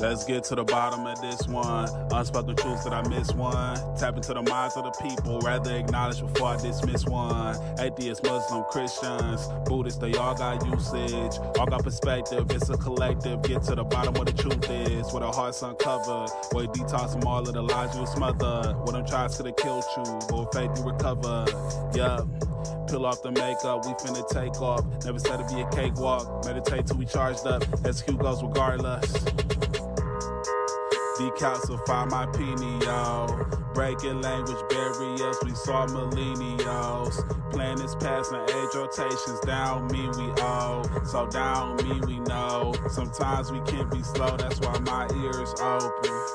Let's get to the bottom of this one. Unspoken truths that I miss one. Tap into the minds of the people, rather acknowledge before I dismiss one. Atheists, Muslim, Christians, Buddhists, they all got usage. All got perspective, it's a collective. Get to the bottom what the truth is. With our hearts uncovered. Where detox from all of the lies you smothered. What them tries could have killed you, but with faith you recover. Yup. Peel off the makeup, we finna take off. Never said it'd be a cakewalk. Meditate till we charged up. Execute goes regardless. Decalcify my pineal. Breaking language barriers, we saw millennials. Planets passing age rotations, down me we owe. So down me we know. Sometimes we can't be slow, that's why my ears open.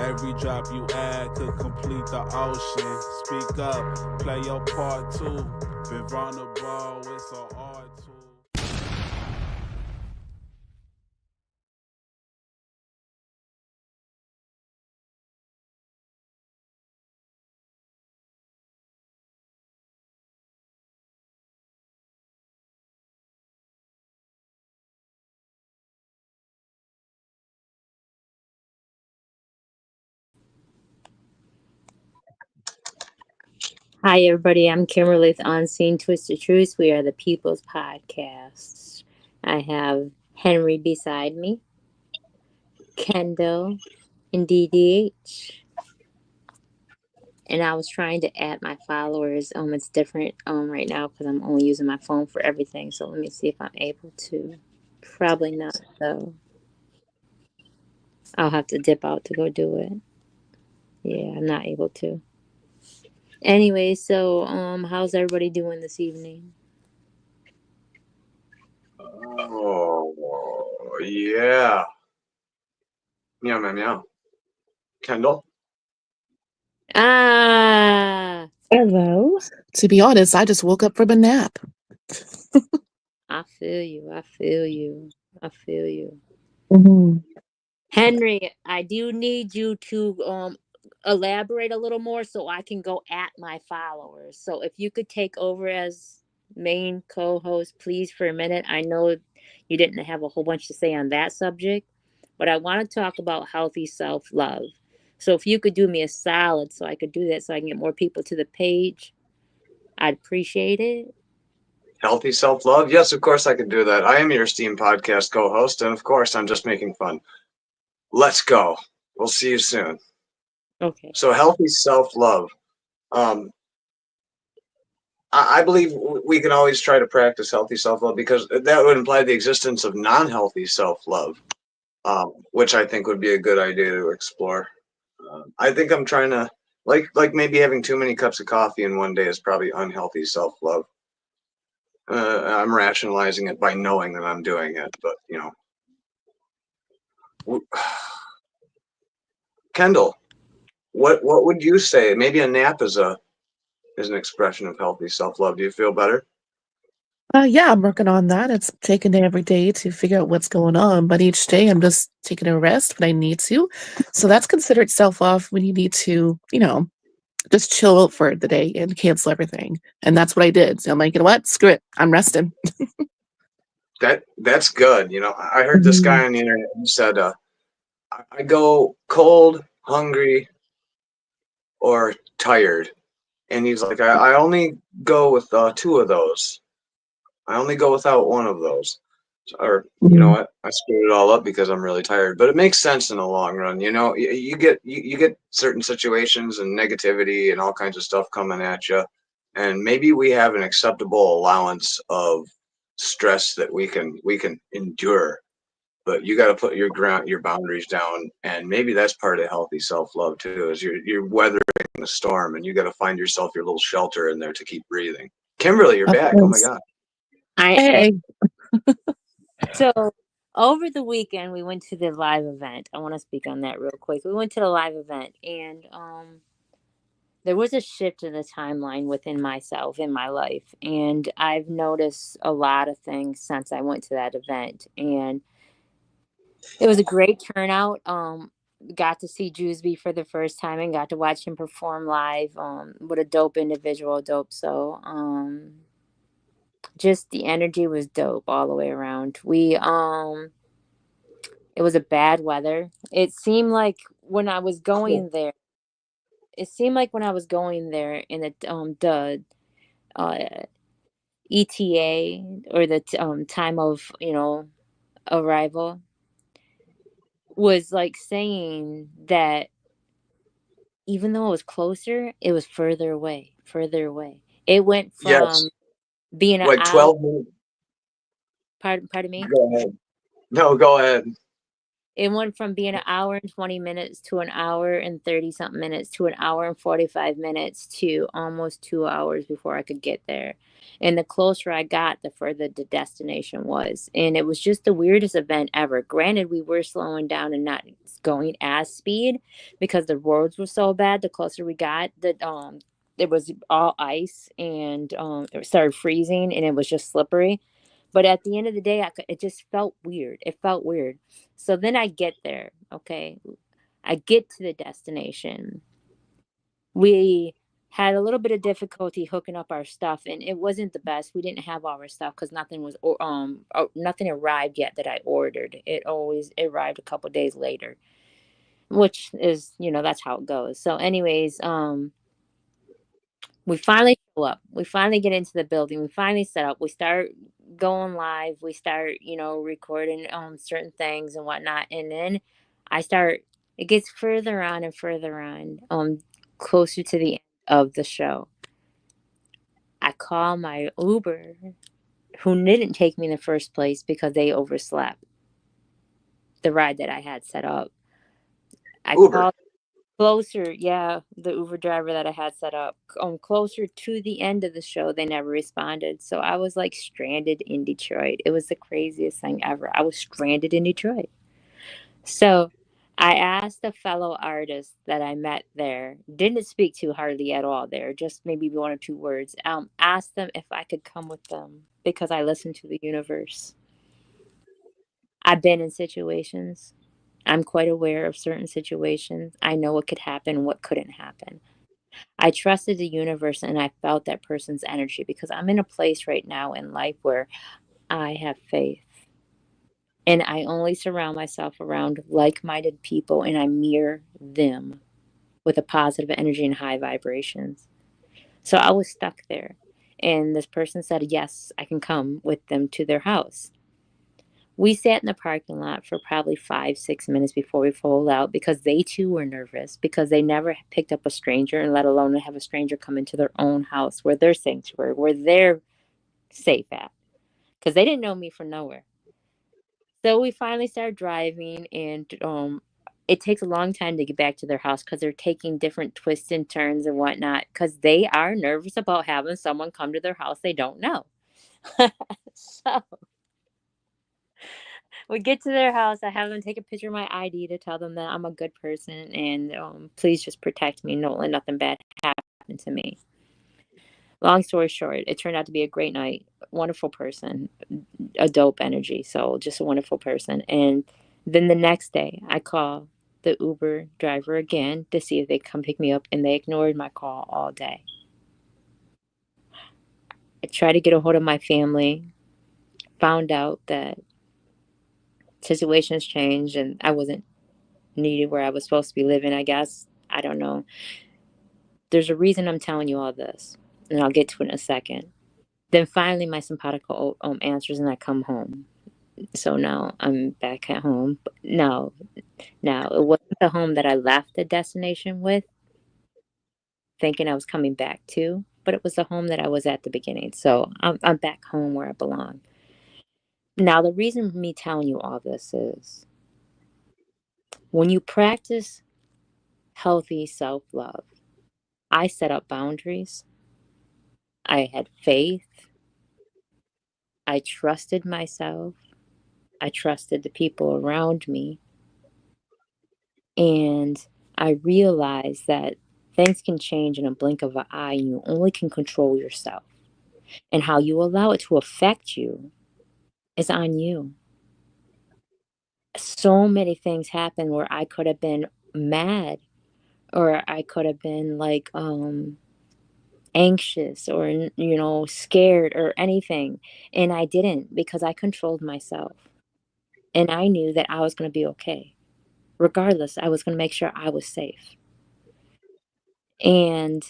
Every drop you add could complete the ocean. Speak up, play your part too. Been vulnerable, it's so hard to. Hi, everybody. I'm Kimberly with Unseen Twisted Truths. We are the People's Podcast. I have Henry beside me, Kendall, and DDH. And I was trying to add my followers. It's different right now because I'm only using my phone for everything. So let me see if I'm able to. Probably not, though. I'll have to dip out to go do it. Yeah, I'm not able to. Anyway, so how's everybody doing this evening? Oh, yeah. Meow, meow, meow. Kendall? Ah, Hello. To be honest, I just woke up from a nap. I feel you. I feel you. I feel you. Mm-hmm. Henry, I do need you to elaborate a little more so I can go at my followers. So if you could take over as main co-host, please, for a minute. I know you didn't have a whole bunch to say on that subject, but I want to talk about healthy self-love. So if you could do me a solid so I could do that so I can get more people to the page, I'd appreciate it. Healthy self-love? Yes, of course I can do that. I am your esteemed podcast co-host, and of course I'm just making fun. Let's go. We'll see you soon. Okay. So healthy self-love. I believe we can always try to practice healthy self-love because that would imply the existence of non-healthy self-love, which I think would be a good idea to explore. I think I'm trying to, like maybe having too many cups of coffee in one day is probably unhealthy self-love. I'm rationalizing it by knowing that I'm doing it, but Kendall, what would you say? Maybe a nap is an expression of healthy self-love. Do you feel better? Yeah, I'm working on that. It's taking it every day to figure out what's going on, but each day I'm just taking a rest when I need to. So that's considered self-love when you need to, just chill out for the day and cancel everything. And that's what I did. So I'm like, you know what? Screw it. I'm resting. That's good. I heard this Mhm. guy on the internet who said, I go cold, hungry, or tired. And he's like, I only go with two of those. I only go without one of those. Or you know Mhm. what? I screwed it all up because I'm really tired. But it makes sense in the long run. You get certain situations and negativity and all kinds of stuff coming at you, and maybe we have an acceptable allowance of stress that we can endure. But you got to put your boundaries down, and maybe that's part of healthy self-love too. Is you're weathering the storm, and you got to find yourself your little shelter in there to keep breathing. Kimberly, you're Of back. Oh my course. God. I Hey. So over the weekend we went to the live event. I want to speak on that real quick. We went to the live event and there was a shift in the timeline within myself in my life, and I've noticed a lot of things since I went to that event, and it was a great turnout. Got to see Drewsby for the first time and got to watch him perform live. What a dope individual, dope. So just the energy was dope all the way around. We It was a bad weather. It seemed like when I was going there, in the uh, ETA, or the time of arrival, was like saying that even though it was closer, it was further away, further away. It went Yes, from being an like hour. 12 minutes. Pardon me. Go ahead. No, go ahead. It went from being an hour and 20 minutes to an hour and 30 something minutes to an hour and 45 minutes to almost 2 hours before I could get there. And the closer I got, the further the destination was. And it was just the weirdest event ever. Granted, we were slowing down and not going as speed because the roads were so bad. The closer we got, it was all ice, and it started freezing, and it was just slippery. But at the end of the day, it just felt weird. It felt weird. So then I get there, okay? I get to the destination. We had a little bit of difficulty hooking up our stuff, and it wasn't the best. We didn't have all our stuff because nothing arrived yet that I ordered. It always arrived a couple days later, which is, that's how it goes. So anyways, we finally show up. We finally get into the building. We finally set up. We start going live. We start, recording certain things and whatnot. And then I start. It gets further on and further on, closer to the end of the show. I call my Uber, who didn't take me in the first place because they overslept the ride that I had set up. I Uber. called closer, yeah, the Uber driver that I had set up, closer to the end of the show, they never responded. So I was like stranded in Detroit. It was the craziest thing ever. I was stranded in Detroit. So I asked a fellow artist that I met there, didn't speak to hardly at all there, just maybe one or two words. Asked them if I could come with them because I listen to the universe. I've been in situations. I'm quite aware of certain situations. I know what could happen, what couldn't happen. I trusted the universe and I felt that person's energy because I'm in a place right now in life where I have faith. And I only surround myself around like minded people and I mirror them with a positive energy and high vibrations. So I was stuck there. And this person said, yes, I can come with them to their house. We sat in the parking lot for probably 5, 6 minutes before we pulled out because they too were nervous because they never picked up a stranger, and let alone have a stranger come into their own house where their sanctuary, where they're safe at, because they didn't know me from nowhere. So we finally started driving, and it takes a long time to get back to their house because they're taking different twists and turns and whatnot because they are nervous about having someone come to their house they don't know. So we get to their house. I have them take a picture of my ID to tell them that I'm a good person and please just protect me. Don't let nothing bad happen to me. Long story short, it turned out to be a great night. Wonderful person, a dope energy. So just a wonderful person. And then the next day, I call the Uber driver again to see if they come pick me up, and they ignored my call all day. I tried to get a hold of my family, found out that situations changed and I wasn't needed where I was supposed to be living, I guess. I don't know. There's a reason I'm telling you all this, and I'll get to it in a second. Then finally, my simpatico answers, and I come home. So now I'm back at home. No, now it wasn't the home that I left the destination with, thinking I was coming back to, but it was the home that I was at the beginning. So I'm back home where I belong. Now, the reason for me telling you all this is when you practice healthy self love, I set up boundaries. I had faith. I trusted myself. I trusted the people around me. And I realized that things can change in a blink of an eye, and you only can control yourself. And how you allow it to affect you is on you. So many things happen where I could have been mad, or I could have been like anxious, or scared or anything, and I didn't because I controlled myself. And I knew that I was going to be okay. Regardless, I was going to make sure I was safe. And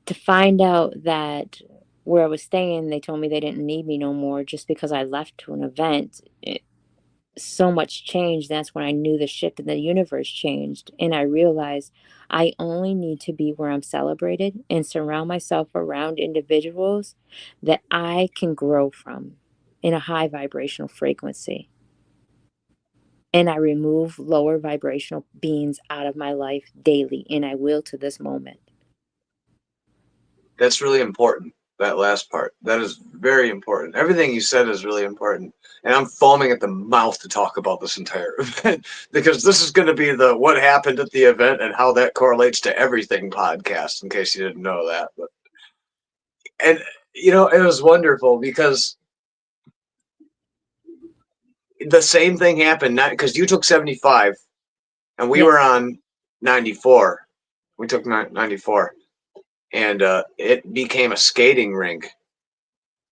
to find out that where I was staying, they told me they didn't need me no more just because I left to an event. So much changed. That's when I knew the shift in the universe changed. And I realized I only need to be where I'm celebrated and surround myself around individuals that I can grow from in a high vibrational frequency. And I remove lower vibrational beings out of my life daily. And I will to this moment. That's really important. That last part. That is very important. Everything you said is really important. And I'm foaming at the mouth to talk about this entire event because this is going to be the what happened at the event and how that correlates to everything podcast, in case you didn't know that. But and it was wonderful because the same thing happened because you took 75 and we Yes. were on 94. We took 94 and it became a skating rink.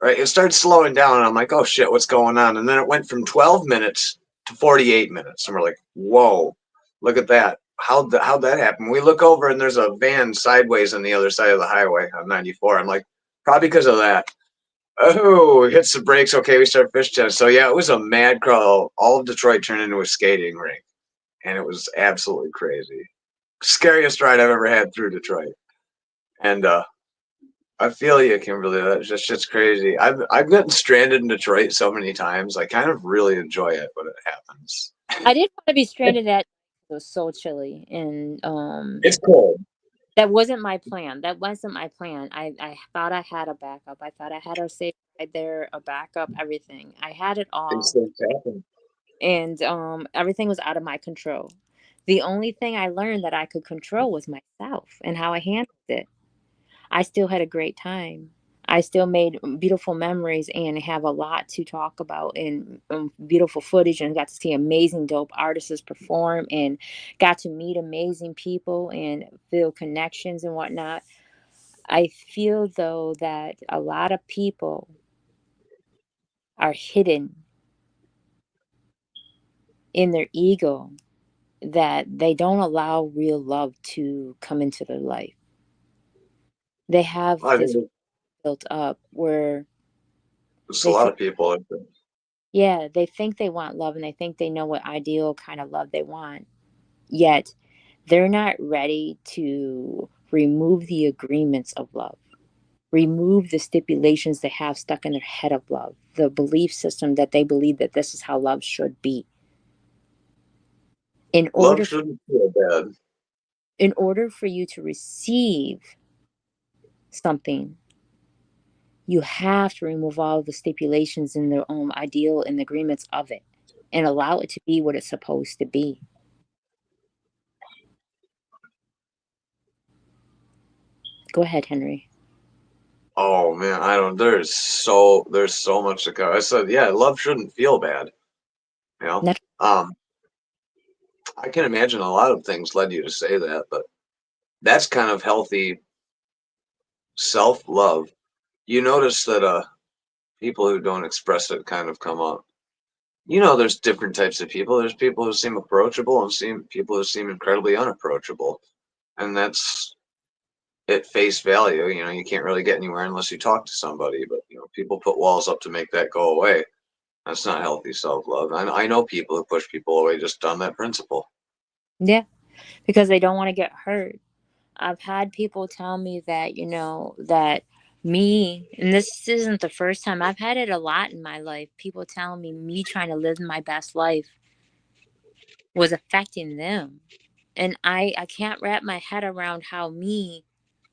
Right, it started slowing down, and I'm like, "Oh shit, what's going on?" And then it went from 12 minutes to 48 minutes, and we're like, "Whoa, look at that! How'd that happen?" We look over, and there's a van sideways on the other side of the highway on 94. I'm like, "Probably because of that." Oh, hits the brakes. Okay, we start fish chest. So yeah, it was a mad crawl. All of Detroit turned into a skating rink, and it was absolutely crazy. Scariest ride I've ever had through Detroit, and I feel you, Kimberly. That's just shit's crazy. I've gotten stranded in Detroit so many times. I kind of really enjoy it when it happens. I didn't want to be stranded at it was so chilly and It's cold. that wasn't my plan. That wasn't my plan. I thought I had a backup. I thought I had a safe ride there, a backup, everything. I had it These all. things happen. And everything was out of my control. The only thing I learned that I could control was myself and how I handled it. I still had a great time. I still made beautiful memories and have a lot to talk about and beautiful footage and got to see amazing dope artists perform and got to meet amazing people and feel connections and whatnot. I feel though that a lot of people are hidden in their ego, that they don't allow real love to come into their life. They have I this think built up where there's a they lot think, of people. Like that. yeah, they think they want love and they think they know what ideal kind of love they want. Yet they're not ready to remove the agreements of love, remove the stipulations they have stuck in their head of love, the belief system that they believe that this is how love should be. In Love order for, shouldn't feel bad. in order for you to receive something, you have to remove all the stipulations in the ideal and the agreements of it and allow it to be what it's supposed to be. Go ahead, Henry. Oh man, I don't. There's so much to go. I said, yeah, love shouldn't feel bad. You know, Not, um, I can imagine a lot of things led you to say that, but that's kind of healthy self love. You notice that people who don't express it kind of come up. There's different types of people. There's people who seem approachable and people who seem incredibly unapproachable. And that's at face value. You can't really get anywhere unless you talk to somebody. But, people put walls up to make that go away. That's not healthy self-love. I know people who push people away just on that principle. yeah, because they don't want to get hurt. I've had people tell me that, that me, and this isn't the first time, I've had it a lot in my life. People telling me trying to live my best life was affecting them. And I can't wrap my head around how me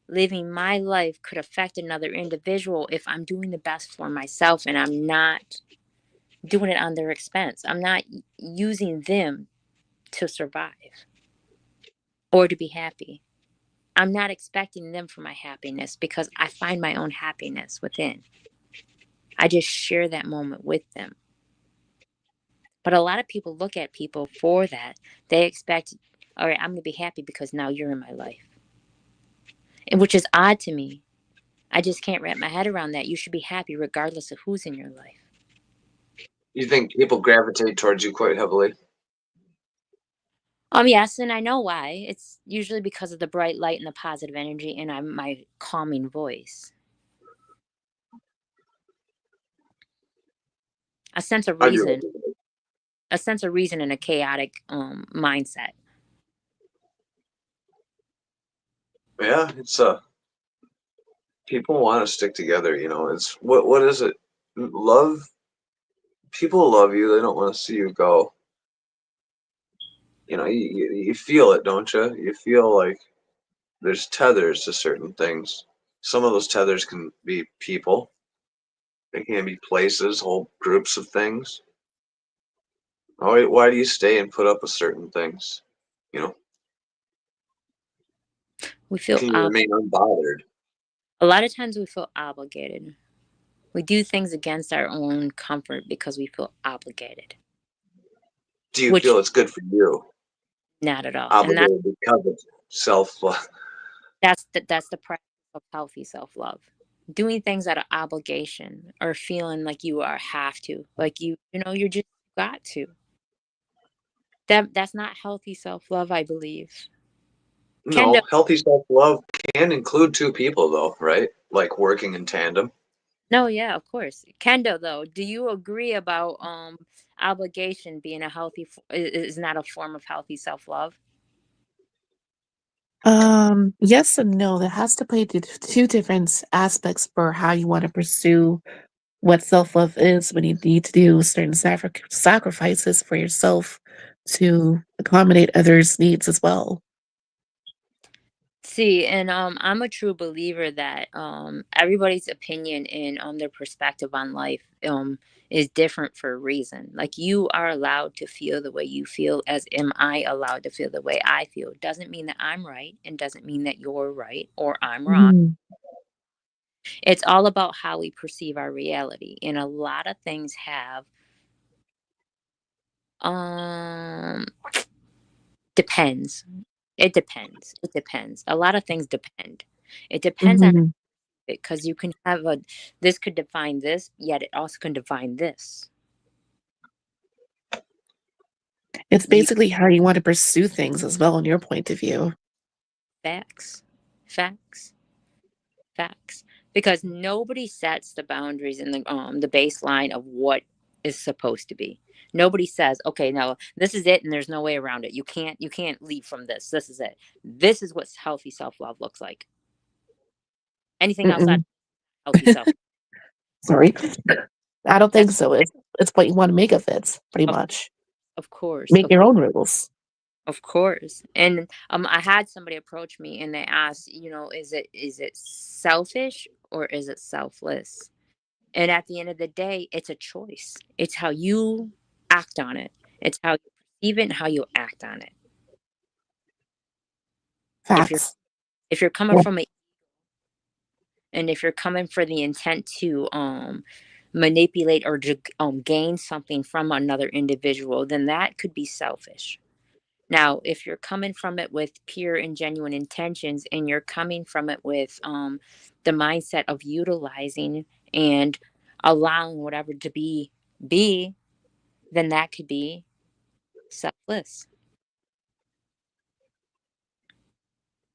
living my life could affect another individual if I'm doing the best for myself and I'm not doing it on their expense. I'm not using them to survive or to be happy. I'm not expecting them for my happiness because I find my own happiness within. I just share that moment with them. But a lot of people look at people for that. They expect, all right, I'm going to be happy because now you're in my life. And which is odd to me. I just can't wrap my head around that. You should be happy regardless of who's in your life. You think people gravitate towards you quite heavily? Yes, and I know why. It's usually because of the bright light and the positive energy, and my calming voice. A sense of I do. reason, a sense of reason in a chaotic mindset. Yeah, it's people want to stick together, you know. It's what is it? Love, people love you, they don't want to see you go. You know, you feel it, don't you? You feel like there's tethers to certain things. Some of those tethers can be people, they can be places, whole groups of things. Why do you stay and put up with certain things? You know, We feel can you remain unbothered? a lot of times we feel obligated. We do things against our own comfort because we feel obligated, Do you which feel it's good for you? not at all. And Obligated because of self love. that's the practice of healthy self love. Doing things out of obligation or feeling like you are have to, like you're just got to. That's not healthy self love, I believe. Kendo, No, healthy self love can include two people, though, right? Like working in tandem. no, yeah, of course. Kendo, though, do you agree about obligation being is not a form of healthy self love? Yes and no. There has to play two different aspects for how you want to pursue what self-love is when you need to do certain sacrifices for yourself to accommodate others' needs as well. See, and I'm a true believer that everybody's opinion and their perspective on life is different for a reason. Like you are allowed to feel the way you feel, as am I allowed to feel the way I feel. Doesn't mean that I'm right, and doesn't mean that you're right or I'm wrong. Mhm. It's all about how we perceive our reality, and a lot of things have um depends. It depends. It depends. A lot of things depend. It depends on Mhm. because you can have a this could define this, yet it also can define this. It's You basically how you want to pursue things as well in your point of view. facts, facts, facts. Because nobody sets the boundaries and the baseline of what is supposed to be. Nobody says, okay, now this is it and there's no way around it. You can't leave from this. This is it. This is what healthy self-love looks like. Anything outside of Mm-mm. healthy self, Sorry. I don't think that's so. It's what you want to make of it, pretty of, much. of course, Make your own rules. of course. And I had somebody approach me and they asked, is it selfish or is it selfless? And at the end of the day, it's a choice. It's how you act on it. It's how you perceive it and how you act on it. If you're Facts. if you're coming Yeah. from a and if you're coming for the intent to manipulate or gain something from another individual, then that could be selfish. Now, if you're coming from it with pure and genuine intentions and you're coming from it with the mindset of utilizing and allowing whatever to be, then that could be selfless.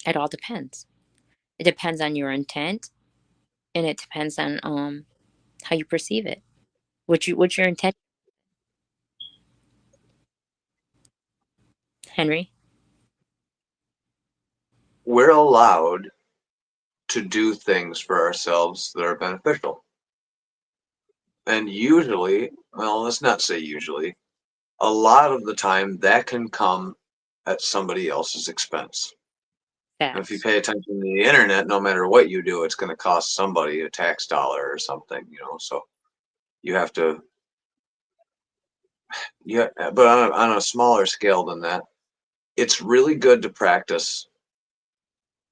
It all depends. It depends on your intent and it depends on how you perceive it. What's your intent, Henry? We're allowed to do things for ourselves that are beneficial. And usually, well, let's not say usually, a lot of the time that can come at somebody else's expense. And if you Facts. pay attention to the internet, no matter what you do, it's going to cost somebody a tax dollar or something, you know. So you have to, yeah, but on a smaller scale than that, it's really good to practice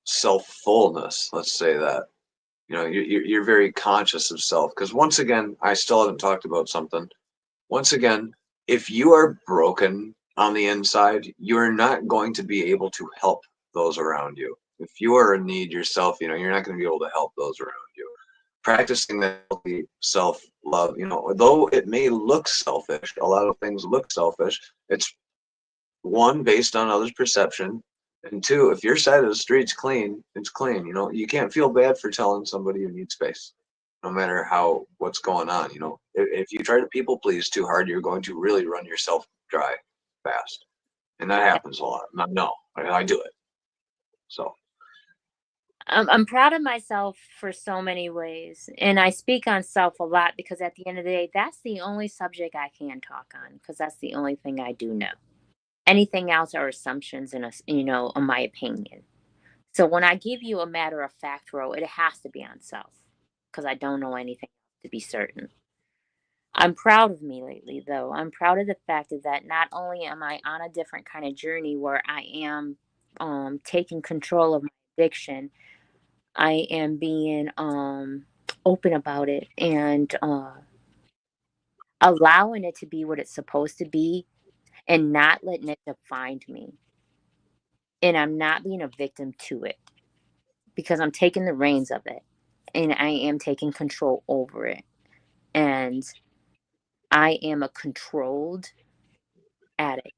self-fullness. Let's say that. You know, you're very conscious of self. Because once again, I still haven't talked about something. Once again, if you are broken on the inside, you're not going to be able to help those around you. If you are in need yourself, you know, you're not going to be able to help those around you. practicing that healthy self-love, you know, although it may look selfish, a lot of things look selfish. It's one, based on others' perception, and two, if your side of the street's clean, it's clean. You know, you can't feel bad for telling somebody you need space, no matter what's going on. You know, if you try to people please too hard, you're going to really run yourself dry fast, and that happens a lot. No, I do it. So I'm proud of myself for so many ways. And I speak on self a lot because at the end of the day, that's the only subject I can talk on because that's the only thing I do know. Anything else are assumptions and, in my opinion. So when I give you a matter of fact role, it has to be on self because I don't know anything to be certain. I'm proud of me lately, though. I'm proud of the fact that not only am I on a different kind of journey where I am taking control of my addiction, I am being open about it and allowing it to be what it's supposed to be and not letting it define me. And I'm not being a victim to it because I'm taking the reins of it and I am taking control over it. And I am a controlled addict.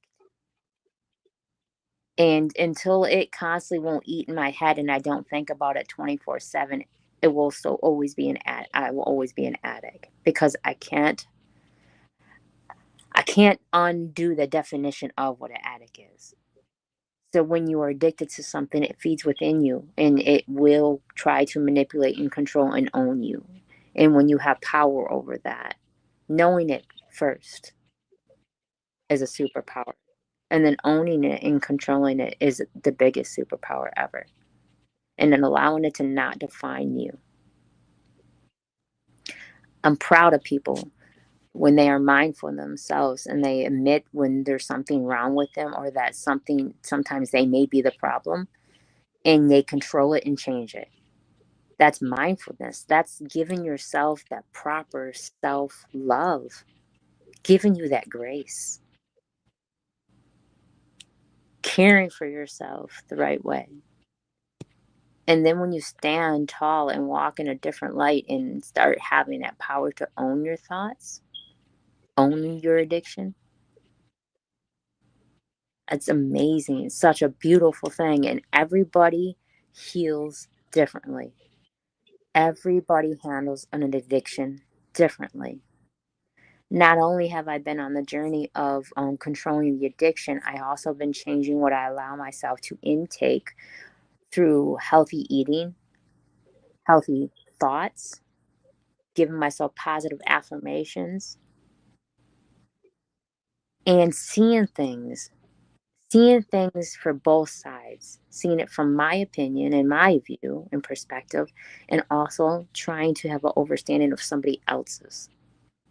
And until it constantly won't eat in my head and I don't think about it 24/7, it will still always be I will always be an addict because I can't undo the definition of what an addict is. So when you are addicted to something, it feeds within you and it will try to manipulate and control and own you. And when you have power over that, knowing it first is a superpower. And then owning it and controlling it is the biggest superpower ever. And then allowing it to not define you. I'm proud of people when they are mindful of themselves and they admit when there's something wrong with them or that sometimes they may be the problem and they control it and change it. That's mindfulness. That's giving yourself that proper self-love, giving you that grace, caring for yourself the right way. And then when you stand tall and walk in a different light and start having that power to own your thoughts, own your addiction, it's amazing. It's such a beautiful thing. And everybody heals differently. Everybody handles an addiction differently. Not only have I been on the journey of controlling the addiction, I also been changing what I allow myself to intake through healthy eating, healthy thoughts, giving myself positive affirmations, and seeing things for both sides, seeing it from my opinion and my view and perspective, and also trying to have an understanding of somebody else's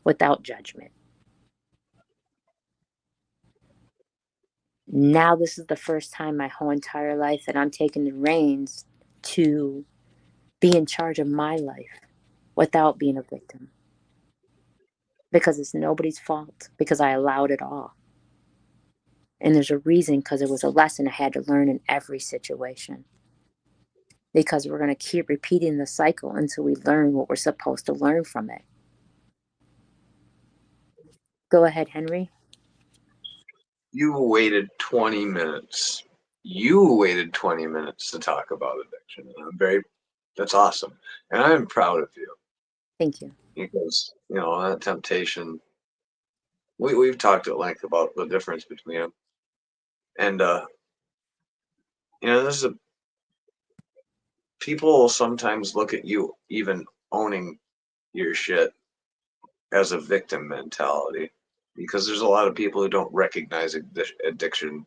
without judgment. Now this is the first time my whole entire life that I'm taking the reins to be in charge of my life without being a victim. Because it's nobody's fault, because I allowed it all. And there's a reason, because it was a lesson I had to learn in every situation. Because we're going to keep repeating the cycle until we learn what we're supposed to learn from it. Go ahead, Henry. you waited 20 minutes. You waited 20 minutes to talk about addiction. That's awesome. And I'm proud of you Thank you. because, you know, that temptation, we've talked at length about the difference between them. And, you know, people sometimes look at you even owning your shit as a victim mentality because there's a lot of people who don't recognize addiction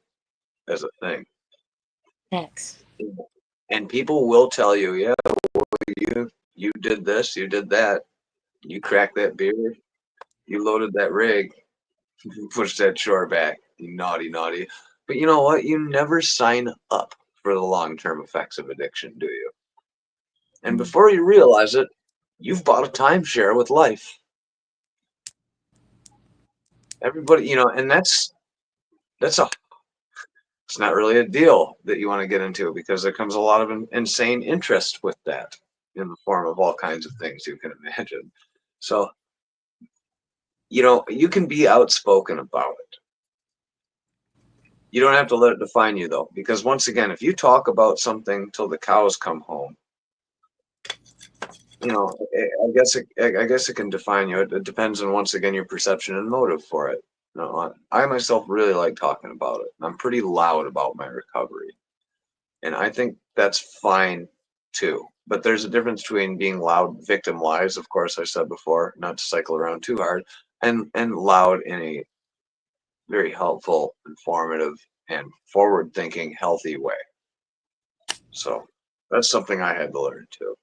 as a thing. Thanks. And people will tell you, yeah, you did this, you did that, you cracked that beer, you loaded that rig, you pushed that shore back, you naughty. But you know what? You never sign up for the long-term effects of addiction, do you? And before you realize it, you've bought a timeshare with life. Everybody, you know, and it's not really a deal that you want to get into because there comes a lot of insane interest with that. in the form of all kinds of things you can imagine. So, you can be outspoken about it. You don't have to let it define you, though, because once again, if you talk about something till the cows come home, I guess it can define you. It depends on, once again, your perception and motive for it. I myself really like talking about it. I'm pretty loud about my recovery, and I think that's fine too. But there's a difference between being loud victim wise, of course, I said before, not to cycle around too hard, and loud in a very helpful, informative, and forward thinking, healthy way. So that's something I had to learn too.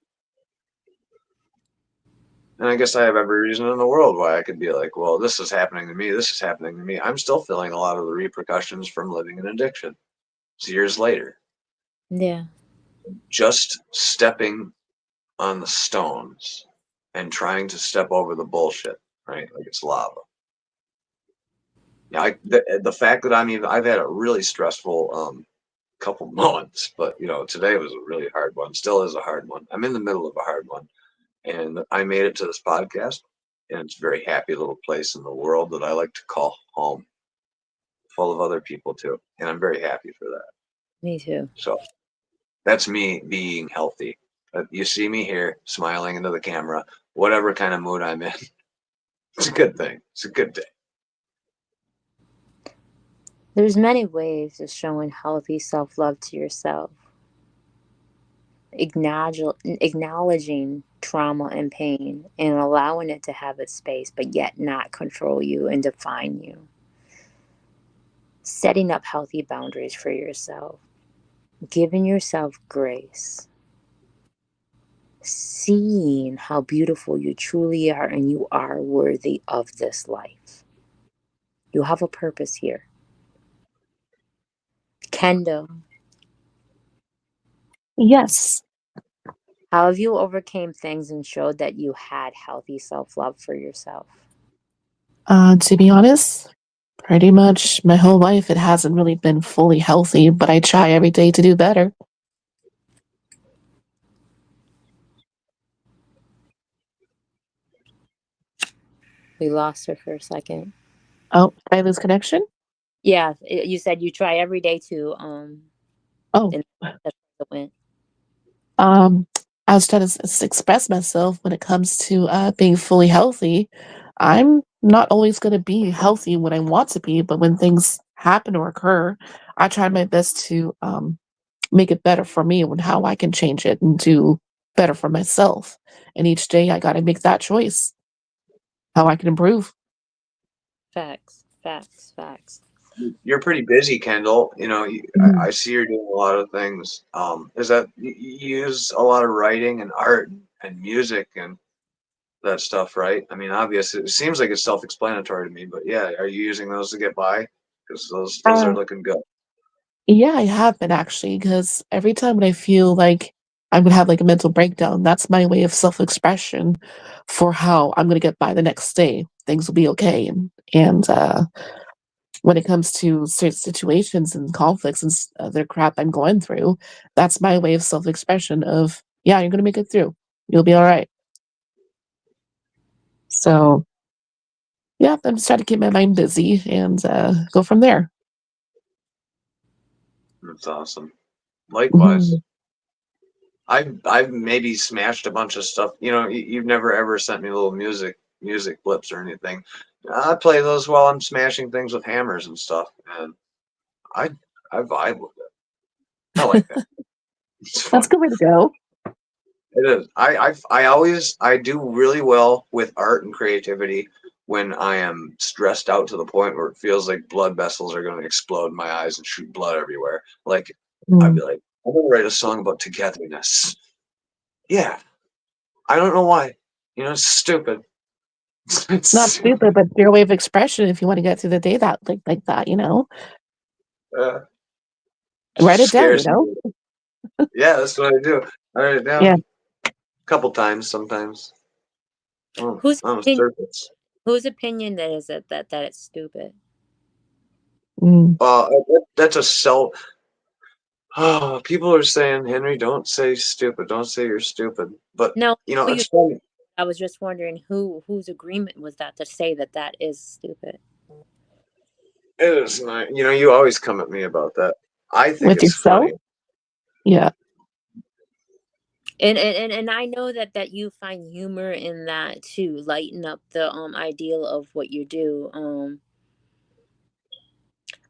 And I guess I have every reason in the world why I could be like, well, this is happening to me. This is happening to me. I'm still feeling a lot of the repercussions from living in addiction. It's years later. Yeah. Just stepping on the stones and trying to step over the bullshit, right? Like it's lava. Yeah, the fact that I've had a really stressful couple months, but today was a really hard one. Still is a hard one. I'm in the middle of a hard one. And I made it to this podcast, and it's a very happy little place in the world that I like to call home, full of other people too. And I'm very happy for that. Me too. So that's me being healthy. You see me here smiling into the camera, whatever kind of mood I'm in. It's a good thing. It's a good day. There's many ways of showing healthy self-love to yourself. Acknowledging trauma and pain and allowing it to have its space, but yet not control you and define you. Setting up healthy boundaries for yourself. Giving yourself grace. Seeing how beautiful you truly are and you are worthy of this life. You have a purpose here. Kendall, Yes. how have you overcame things and showed that you had healthy self-love for yourself? To be honest, pretty much my whole life it hasn't really been fully healthy, but I try every day to do better. We lost her for a second. Oh, did I lose connection? Yeah, you said you try every day to Oh, and that's the win. um, I was trying to express myself when it comes to being fully healthy. I'm not always going to be healthy when I want to be, but when things happen or occur, I try my best to make it better for me and how I can change it and do better for myself. And each day I got to make that choice, how I can improve. Facts, facts, facts. You're pretty busy, Kendall. Mhm. I see you're doing a lot of things. Is that you use a lot of writing and art and music and that stuff, right? I mean, obviously, it seems like it's self-explanatory to me, but yeah, are you using those to get by? Because those are Uh, looking good. yeah, I have been actually, because every time when I feel like I'm gonna have like a mental breakdown, that's my way of self-expression for how I'm gonna get by the next day. Things will be okay. And when it comes to certain situations and conflicts and other crap I'm going through, that's my way of self-expression of, yeah, you're gonna make it through. You'll be all right. So yeah, I'm just trying to keep my mind busy and go from there. That's awesome. Likewise. Mhm. I've maybe smashed a bunch of stuff. You've never ever sent me little music clips or anything. I play those while I'm smashing things with hammers and stuff, and I I vibe with it. I like that. It's That's a fun. good way to go. It is. I do really well with art and creativity when I am stressed out to the point where it feels like blood vessels are going to explode in my eyes and shoot blood everywhere. Like I'd Mm. be like, I'm gonna write a song about togetherness. Yeah, I don't know why. It's stupid. It's Not stupid. stupid, but your way of expression if you want to get through the day that like that. Uh, Write it down, scares me. Yeah, that's what I do. I write it down Yeah. a couple times sometimes. Oh, Whose on the opinion? surface. Whose opinion that is it that it's stupid? Mm. That's a self. Oh, people are saying, Henry, don't say stupid. Don't say you're stupid. But, No, it's funny. I was just wondering whose agreement was that to say that that is stupid. It is not. You always come at me about that. I think With it's yourself? funny. Yeah. And I know that you find humor in that to lighten up the ideal of what you do.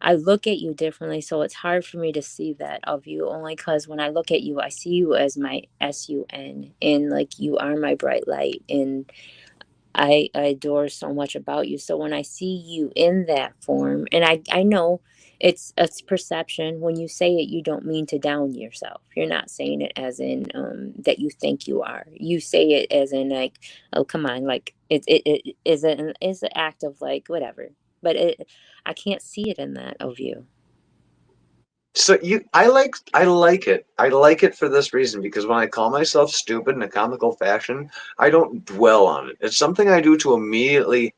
I look at you differently, so it's hard for me to see that of you, only because when I look at you, I see you as my sun, and like you are my bright light, and I adore so much about you. So when I see you in that form, and I know it's perception. When you say it, you don't mean to down yourself. You're not saying it as in that you think you are. You say it as in like, oh come on, like it is an act of like whatever. But I can't see it in that of you. So I like it. I like it for this reason because when I call myself stupid in a comical fashion, I don't dwell on it. It's something I do to immediately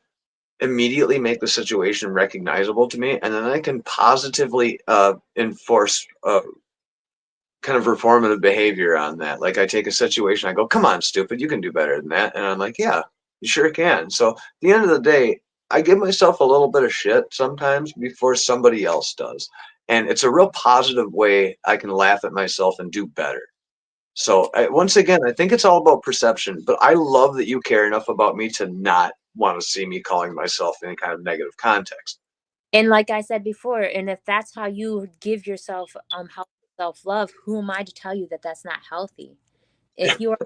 make the situation recognizable to me, and then I can positively enforce kind of reformative behavior on that. Like I take a situation, I go, "Come on, stupid, you can do better than that," and I'm like, "Yeah, you sure can." So at the end of the day, I give myself a little bit of shit sometimes before somebody else does, and it's a real positive way I can laugh at myself and do better. So once again, I think it's all about perception. But I love that you care enough about me to not want to see me calling myself any kind of negative context. And like I said before, and if that's how you give yourself self love, who am I to tell you that that's not healthy? If you are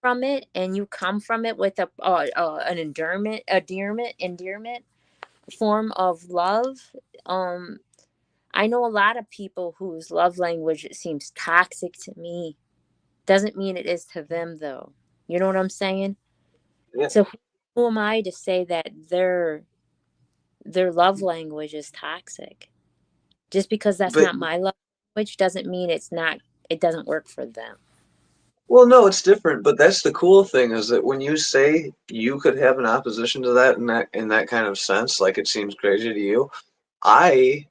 from it and you come from it with an endearment form of love, I know a lot of people whose love language seems toxic to me. Doesn't mean it is to them though. You know what I'm saying? Yeah, So who am I to say that their love language is toxic? Just because that's but not my love language doesn't mean it doesn't work for them. well, no, it's different, but that's the cool thing is that when you say you could have an opposition to that in that kind of sense, like it seems crazy to you, I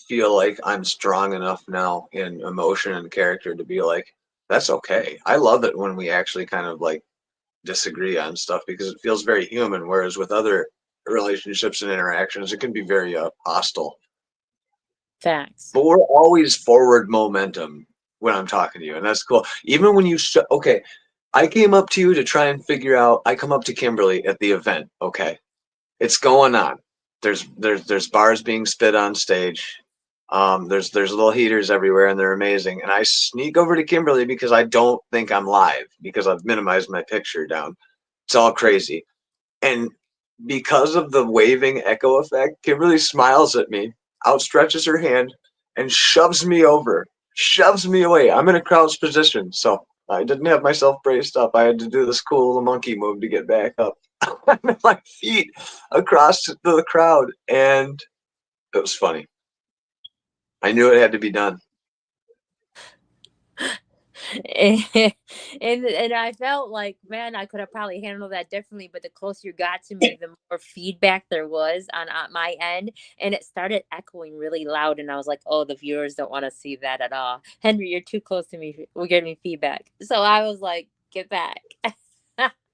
feel like I'm strong enough now in emotion and character to be like, that's okay. I love it when we actually kind of like disagree on stuff because it feels very human, whereas with other relationships and interactions, it can be very hostile. Facts. But we're always forward momentum when I'm talking to you, and that's cool. Even when okay, I came up to you to try and figure out. I come up to Kimberly at the event. Okay, it's going on. There's bars being spit on stage. There's little heaters everywhere, and they're amazing. And I sneak over to Kimberly because I don't think I'm live because I've minimized my picture down. It's all crazy, and because of the waving echo effect, Kimberly smiles at me, outstretches her hand, and shoves me away. I'm in a crouched position, so I didn't have myself braced up. I had to do this cool little monkey move to get back up. I'm at my feet across the crowd, and it was funny. I knew it had to be done. And I felt like, man, I could have probably handled that differently. But the closer you got to me, the more feedback there was on my end, and it started echoing really loud. And I was like, oh, the viewers don't want to see that at all. Henry, you're too close to me. We're getting feedback. So I was like, get back.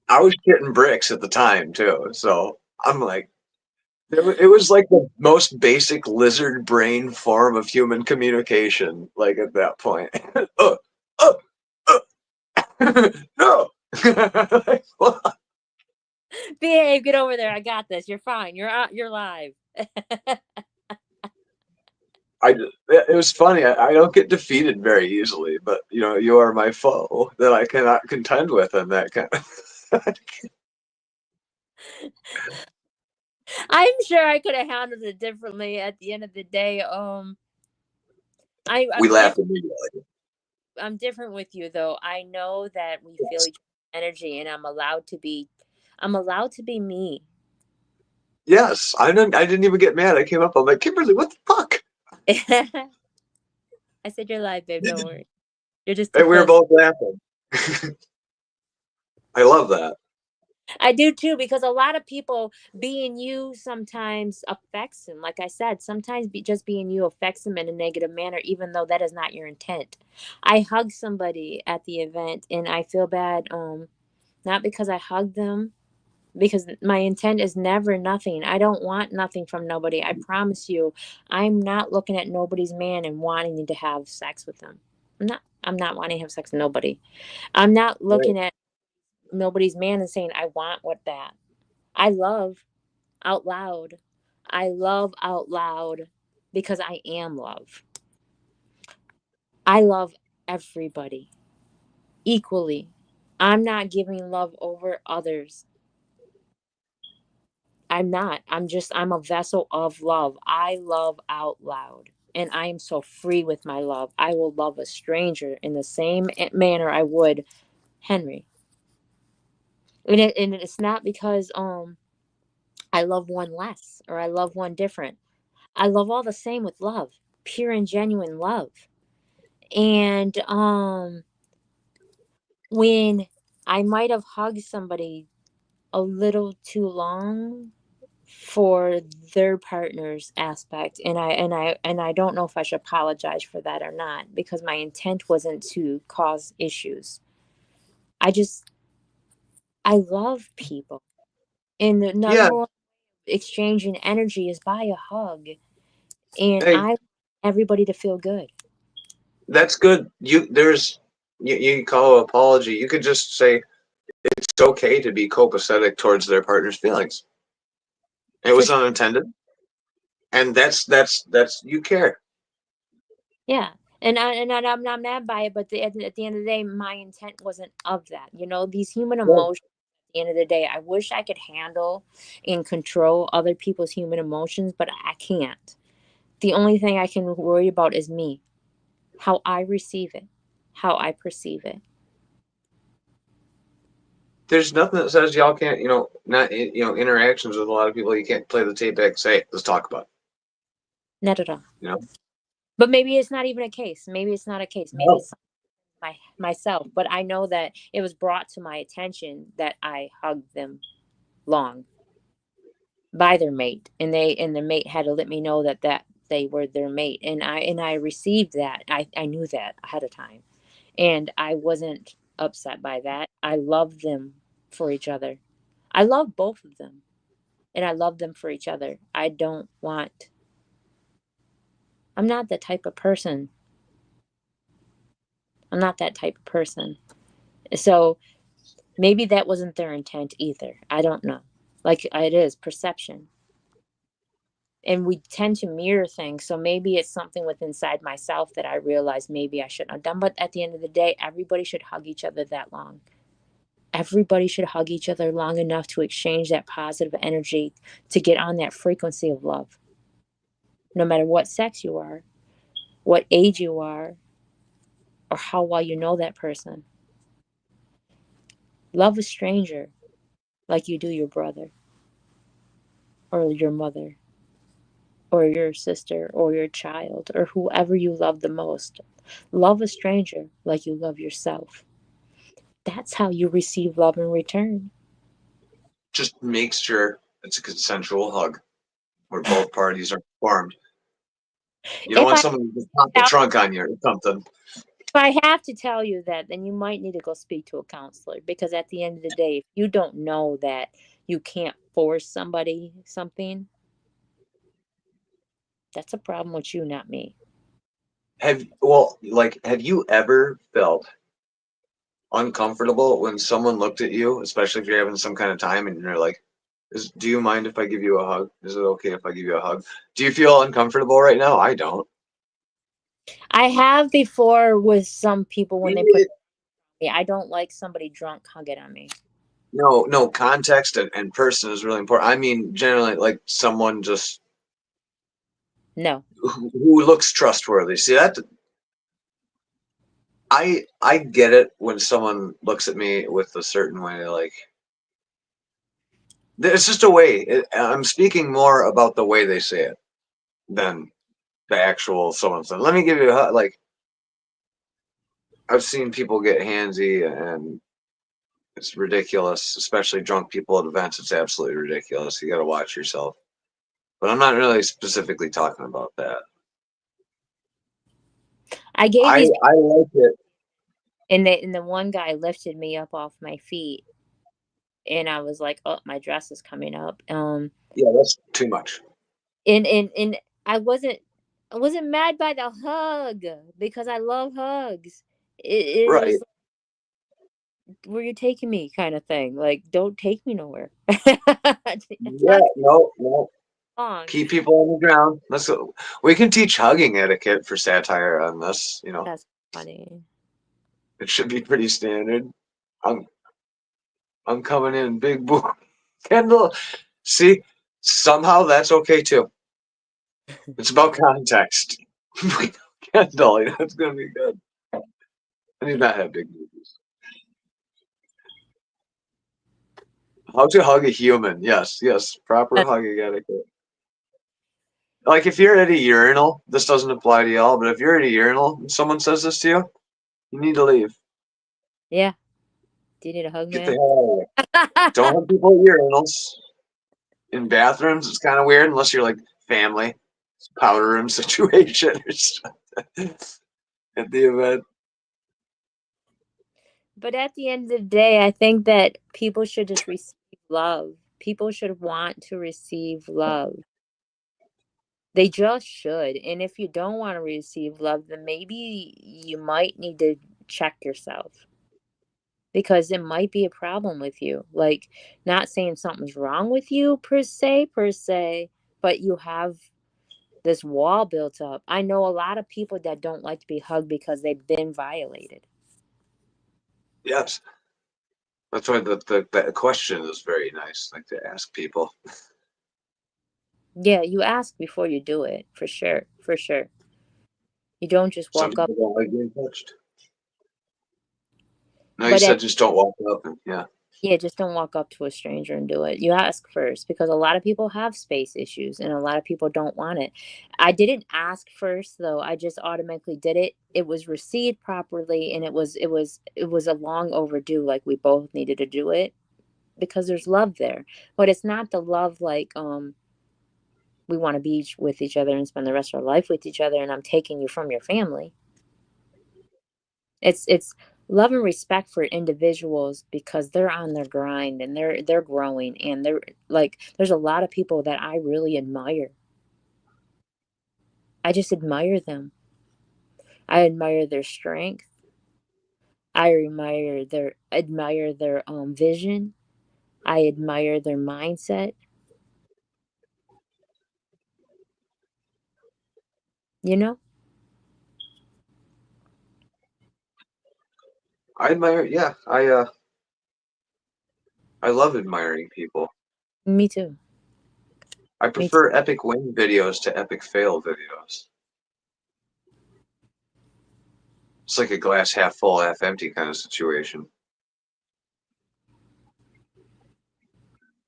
I was getting bricks at the time too, so I'm like, it was like the most basic lizard brain form of human communication. Like at that point, uh, uh, no. Like, what? Behave, get over there. I got this. You're fine. You're out. You're live. It was funny. I don't get defeated very easily, but you are my foe that I cannot contend with, and that kind of. I'm sure I could have handled it differently at the end of the day. We I'm laughed different. immediately. I'm different with you though. I know that we feel Yes. each other's energy, and I'm allowed to be me. Yes, I didn't even get mad. I came up. I'm like, Kimberly, what the fuck? I said you're live, babe. Don't worry. You're just too And we were close. both laughing. I love that. I do too, because a lot of people being you sometimes affects them. Like I said, sometimes just being you affects them in a negative manner, even though that is not your intent. I hugged somebody at the event and I feel bad, not because I hugged them, because my intent is never nothing. I don't want nothing from nobody. I promise you, I'm not looking at nobody's man and wanting to have sex with them. I'm not wanting to have sex with nobody. I'm not Right. looking at nobody's man and saying I want what that. I love out loud. I love out loud because I am love. I love everybody equally. I'm not giving love over others. I'm not. I'm a vessel of love. I love out loud. And I am so free with my love. I will love a stranger in the same manner I would Henry. And it's not because I love one less or I love one different. I love all the same with love, pure and genuine love. And when I might have hugged somebody a little too long for their partner's aspect, and I don't know if I should apologize for that or not, because my intent wasn't to cause issues. I just i love people, and the Yeah. number one exchanging energy is by a hug, and Hey, I want everybody to feel good. that's good. You call it apology. You could just say it's okay to be copacetic towards their partner's feelings. It For was sure. unintended, and that's you care. Yeah. I'm not mad by it, but at the end of the day, my intent wasn't of that. These human Right. emotions, at the end of the day, I wish I could handle and control other people's human emotions, but I can't. The only thing I can worry about is me, how I receive it, how I perceive it. There's nothing that says y'all can't, not interactions with a lot of people. You can't play the tape back and say, let's talk about Not at all. it. You know, But maybe it's not even a case. Maybe it's not a case. Maybe no, it's myself. But I know that it was brought to my attention that I hugged them long by their mate, and the mate had to let me know that they were their mate, and I received that. I knew that ahead of time, and I wasn't upset by that. I love them for each other. I love both of them, and I love them for each other. I'm not the type of person. I'm not that type of person. So maybe that wasn't their intent either. I don't know. Like, it is perception, and we tend to mirror things, so maybe it's something within inside myself that I realize maybe I shouldn't have done. But at the end of the day, everybody should hug each other that long. Everybody should hug each other long enough to exchange that positive energy, to get on that frequency of love, no matter what sex you are, what age you are, or how well you know that person. Love a stranger like you do your brother or your mother or your sister or your child or whoever you love the most. Love a stranger like you love yourself. That's how you receive love in return. just make sure it's a consensual hug where both parties are informed. You don't If want I someone to just pop the if trunk on you or something. I have to tell you that, then you might need to go speak to a counselor, because at the end of the day, if you don't know that you can't force somebody something, that's a problem with you, not me. Have you ever felt uncomfortable when someone looked at you, especially if you're having some kind of time and you're like, do you mind if I give you a hug? Is it okay if I give you a hug? Do you feel uncomfortable right now? I don't. I have before with some people when they put me. I don't like somebody drunk hugging on me. No, no, context and person is really important. I mean, generally, like someone just No. who looks trustworthy. See that? I get it when someone looks at me with a certain way. Like it's just a way. I'm speaking more about the way they say it than the actual someone said. Let me give you a hug. Like I've seen people get handsy and It's ridiculous, especially drunk people at events. It's absolutely ridiculous. You got to watch yourself. But I'm not really specifically talking about that. I gave these, I like it. and the one guy lifted me up off my feet, and I was like, "Oh, my dress is coming up." Yeah, that's too much. And I wasn't mad by the hug because I love hugs. It Right. was where you're taking me kind of thing. Like, don't take me nowhere. It's Yeah, not no. long. Keep people on the ground. Let's go. We can teach hugging etiquette for satire on this. That's funny. It should be pretty standard. I'm I'm coming in big boom. Kendall, see, somehow that's okay too. It's about context. Kendall, it's gonna be good. And he's not have big movies. How to hug a human? Yes, proper hugging etiquette. Like if you're at a urinal, this doesn't apply to y'all, but if you're at a urinal and someone says this to you, you need to leave. Yeah. Do you need a hug, Get the man? hell out of here. Don't hug people at urinals. In bathrooms, it's kind of weird unless you're like family, powder room situation or something at the event. But at the end of the day, I think that people should just receive love. People should want to receive love. They just should. And if you don't want to receive love, then maybe you might need to check yourself because it might be a problem with you. Like, not saying something's wrong with you per se, but you have this wall built up. I know a lot of people that don't like to be hugged because they've been violated. Yes. That's why the question is very nice, like to ask people. Yeah, you ask before you do it, for sure, for sure. You don't just Some walk up. people don't like being touched. No, you But said just don't walk up and yeah. yeah, just don't walk up to a stranger and do it. You ask first because a lot of people have space issues and a lot of people don't want it. I didn't ask first though. I just automatically did it. It was received properly and it was a long overdue, like we both needed to do it because there's love there. But it's not the love like we want to be with each other and spend the rest of our life with each other and I'm taking you from your family. It's love and respect for individuals because they're on their grind and they're growing and they're like there's a lot of people that I really admire. I just admire them. I admire their strength. I admire their vision. I admire their mindset. You know, I admire yeah, I love admiring people. me too. I Me too. prefer epic win videos to epic fail videos. It's like a glass half full, half empty kind of situation.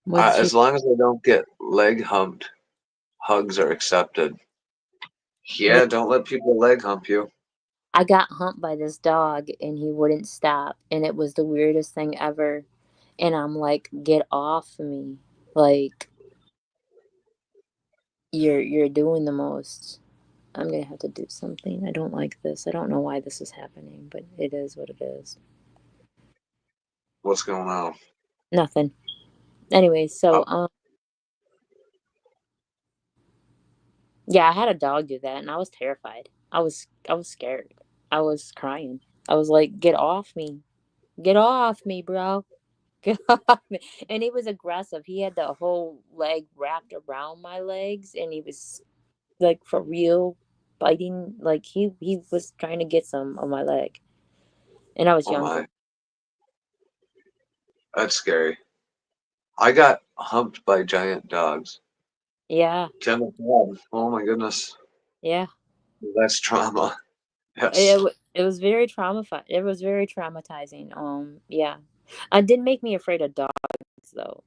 What's your? As long as I don't get leg humped, hugs are accepted. Li- Yeah, don't let people leg hump you. I got humped by this dog and he wouldn't stop, and it was the weirdest thing ever. And I'm like, get off me. Like you're doing the most. I'm gonna have to do something. I don't like this. I don't know why this is happening, but it is what it is. What's going on? Nothing. Anyway, so Oh, yeah, I had a dog do that and I was terrified. I was scared. I was crying. I was like, get off me. Get off me, bro. Get off me. And he was aggressive. He had the whole leg wrapped around my legs and he was like for real biting like he was trying to get some on my leg. And I was oh younger. my, that's scary. I got humped by giant dogs. Yeah. Tim, oh my goodness, Yeah. that's trauma. Yes. It was very it was very traumatizing. Yeah. It didn't make me afraid of dogs though,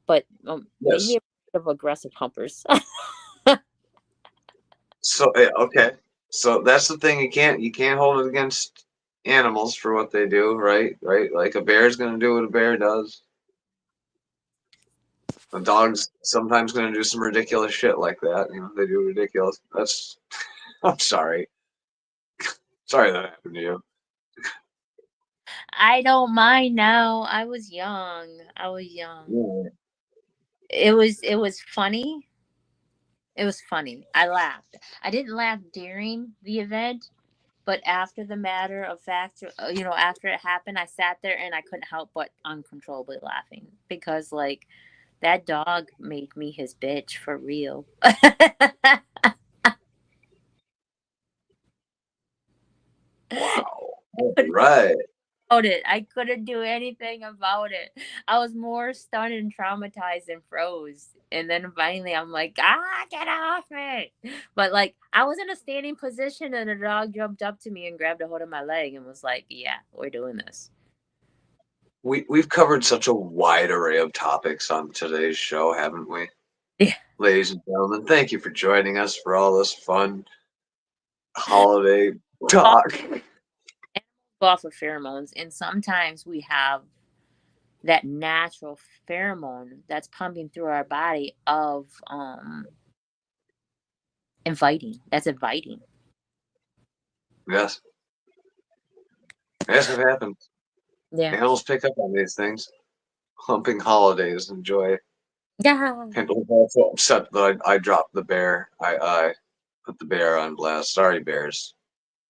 but made me Yes. afraid of aggressive humpers. So okay. So that's the thing. You can't hold it against animals for what they do, right? Right? Like a bear's gonna do what a bear does. A dog's sometimes gonna do some ridiculous shit like that. You know, they do ridiculous. That's. I'm sorry. Sorry that happened to you. I don't mind now. I was young. Yeah. It was funny. It was funny. I laughed. I didn't laugh during the event, but after the matter of fact, after it happened, I sat there and I couldn't help but uncontrollably laughing because, like, that dog made me his bitch for real. Wow. Right. About it. I couldn't do anything about it. I was more stunned and traumatized and froze. And then finally I'm like, get off me. But like I was in a standing position and the dog jumped up to me and grabbed a hold of my leg and was like, yeah, we're doing this. We've covered such a wide array of topics on today's show, haven't we? Yeah. Ladies and gentlemen, thank you for joining us for all this fun holiday talk. Go off of pheromones. And sometimes we have that natural pheromone that's pumping through our body of inviting. That's inviting. Yes. Yes, it happens. Yeah. Animals pick up on these things. Humping holidays and joy. Yeah. And was also upset that I dropped the bear. I put the bear on blast. Sorry, bears.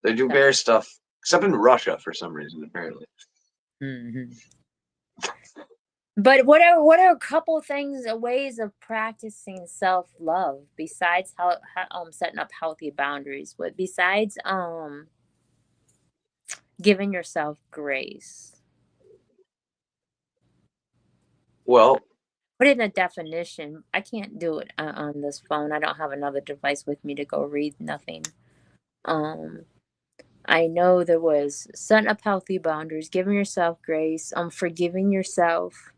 They do bear stuff, except in Russia for some reason, apparently. Mm-hmm. But what are a couple things, ways of practicing self-love besides how setting up healthy boundaries? What besides giving yourself grace? Well, Put it in a definition. I can't do it on this phone. I don't have another device with me to go read nothing. I know there was setting up healthy boundaries, giving yourself grace, forgiving yourself.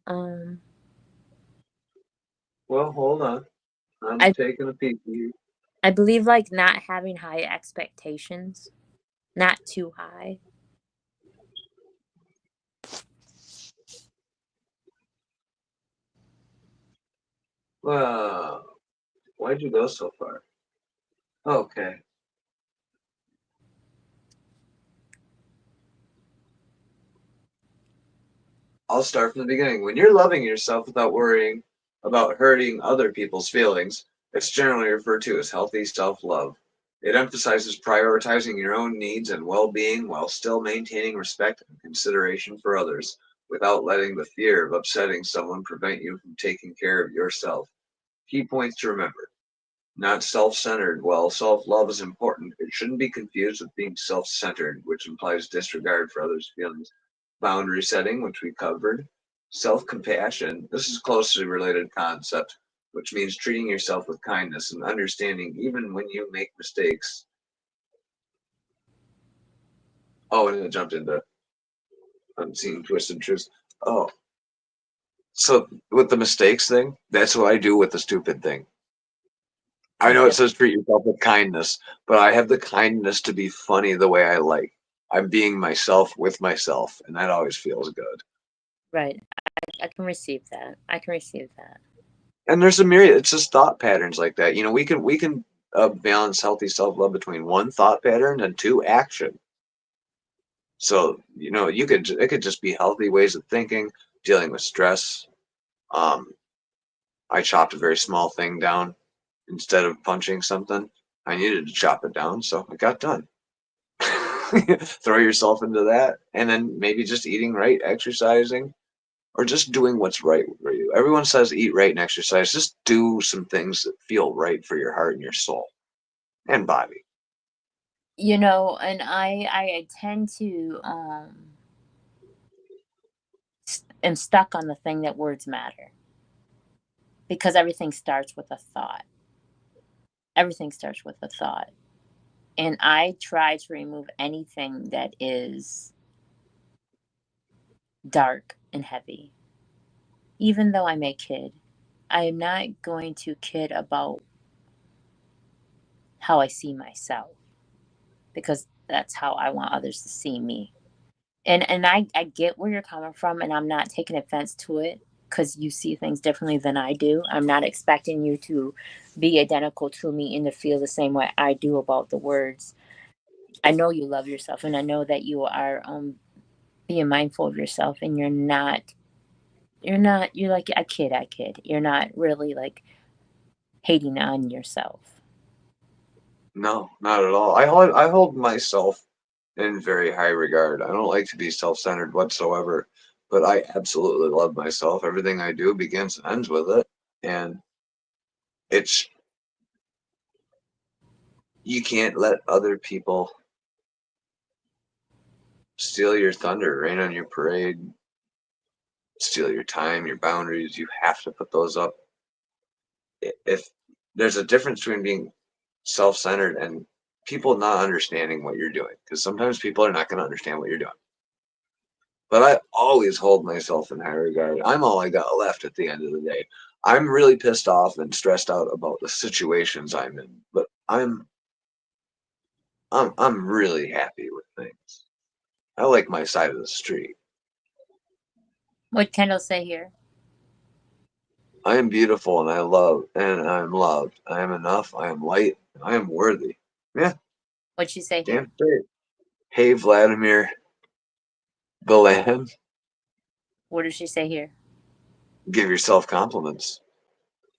well, hold on. I'm I taking a peek here. I believe like not having high expectations, not too high. Why'd you go so far? Okay. I'll start from the beginning. When you're loving yourself without worrying about hurting other people's feelings, it's generally referred to as healthy self love. It emphasizes prioritizing your own needs and well being while still maintaining respect and consideration for others without letting the fear of upsetting someone prevent you from taking care of yourself. Key points to remember: not self centered. While self love is important, it shouldn't be confused with being self centered, which implies disregard for others' feelings. Boundary setting, which we covered. Self compassion. This is closely related concept, which means treating yourself with kindness and understanding even when you make mistakes. Oh, and it jumped into unseen twisted truths. Oh, so with the mistakes thing, that's what I do with the stupid thing. I know it says treat yourself with kindness, but I have the kindness to be funny the way I like. I'm being myself with myself, and that always feels good. Right. I can receive that. I can receive that. And there's a myriad. It's just thought patterns like that. You know, we can balance healthy self love between one thought pattern and two action. So you know, it could just be healthy ways of thinking, dealing with stress. Um, I chopped a very small thing down instead of punching something. I needed to chop it down, so it got done. Throw yourself into that, and then maybe just eating right, exercising, or just doing what's right for you. Everyone says eat right and exercise. Just do some things that feel right for your heart and your soul and body. And I tend to am stuck on the thing that words matter because everything starts with a thought. Everything starts with a thought. And I try to remove anything that is dark and heavy. Even though I may kid, I am not going to kid about how I see myself because that's how I want others to see me. And I get where you're coming from, and I'm not taking offense to it because you see things differently than I do. I'm not expecting you to be identical to me and to feel the same way I do about the words. I know you love yourself, and I know that you are being mindful of yourself, and you're like I kid. You're not really like hating on yourself. No, not at all. I hold myself in very high regard. I don't like to be self-centered whatsoever, but I absolutely love myself. Everything I do begins and ends with it, and it's you can't let other people steal your thunder, rain on your parade, steal your time, your boundaries. You have to put those up. If there's a difference between being self-centered and people not understanding what you're doing, because sometimes people are not going to understand what you're doing. But I always hold myself in high regard. I'm all I got left at the end of the day. I'm really pissed off and stressed out about the situations I'm in, but I'm really happy with things. I like my side of the street. What Kendall say here? I am beautiful and I love and I'm loved. I am enough. I am light. I am worthy. Yeah, What'd she say here? damn straight. Hey, Vladimir Belan, What did she say here? give yourself compliments.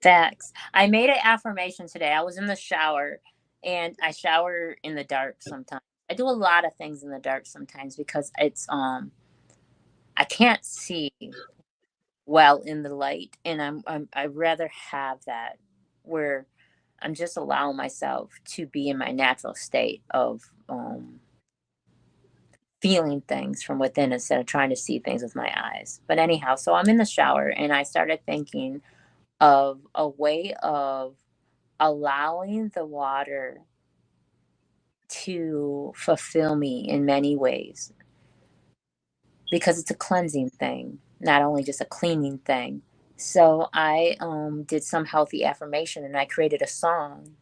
Facts. I made an affirmation today. I was in the shower, and I shower in the dark sometimes. I do a lot of things in the dark sometimes because it's I can't see well in the light, and I'd rather have that where I'm just allowing myself to be in my natural state of feeling things from within instead of trying to see things with my eyes. But anyhow, so I'm in the shower and I started thinking of a way of allowing the water to fulfill me in many ways because it's a cleansing thing, not only just a cleaning thing. So I did some healthy affirmation and I created a song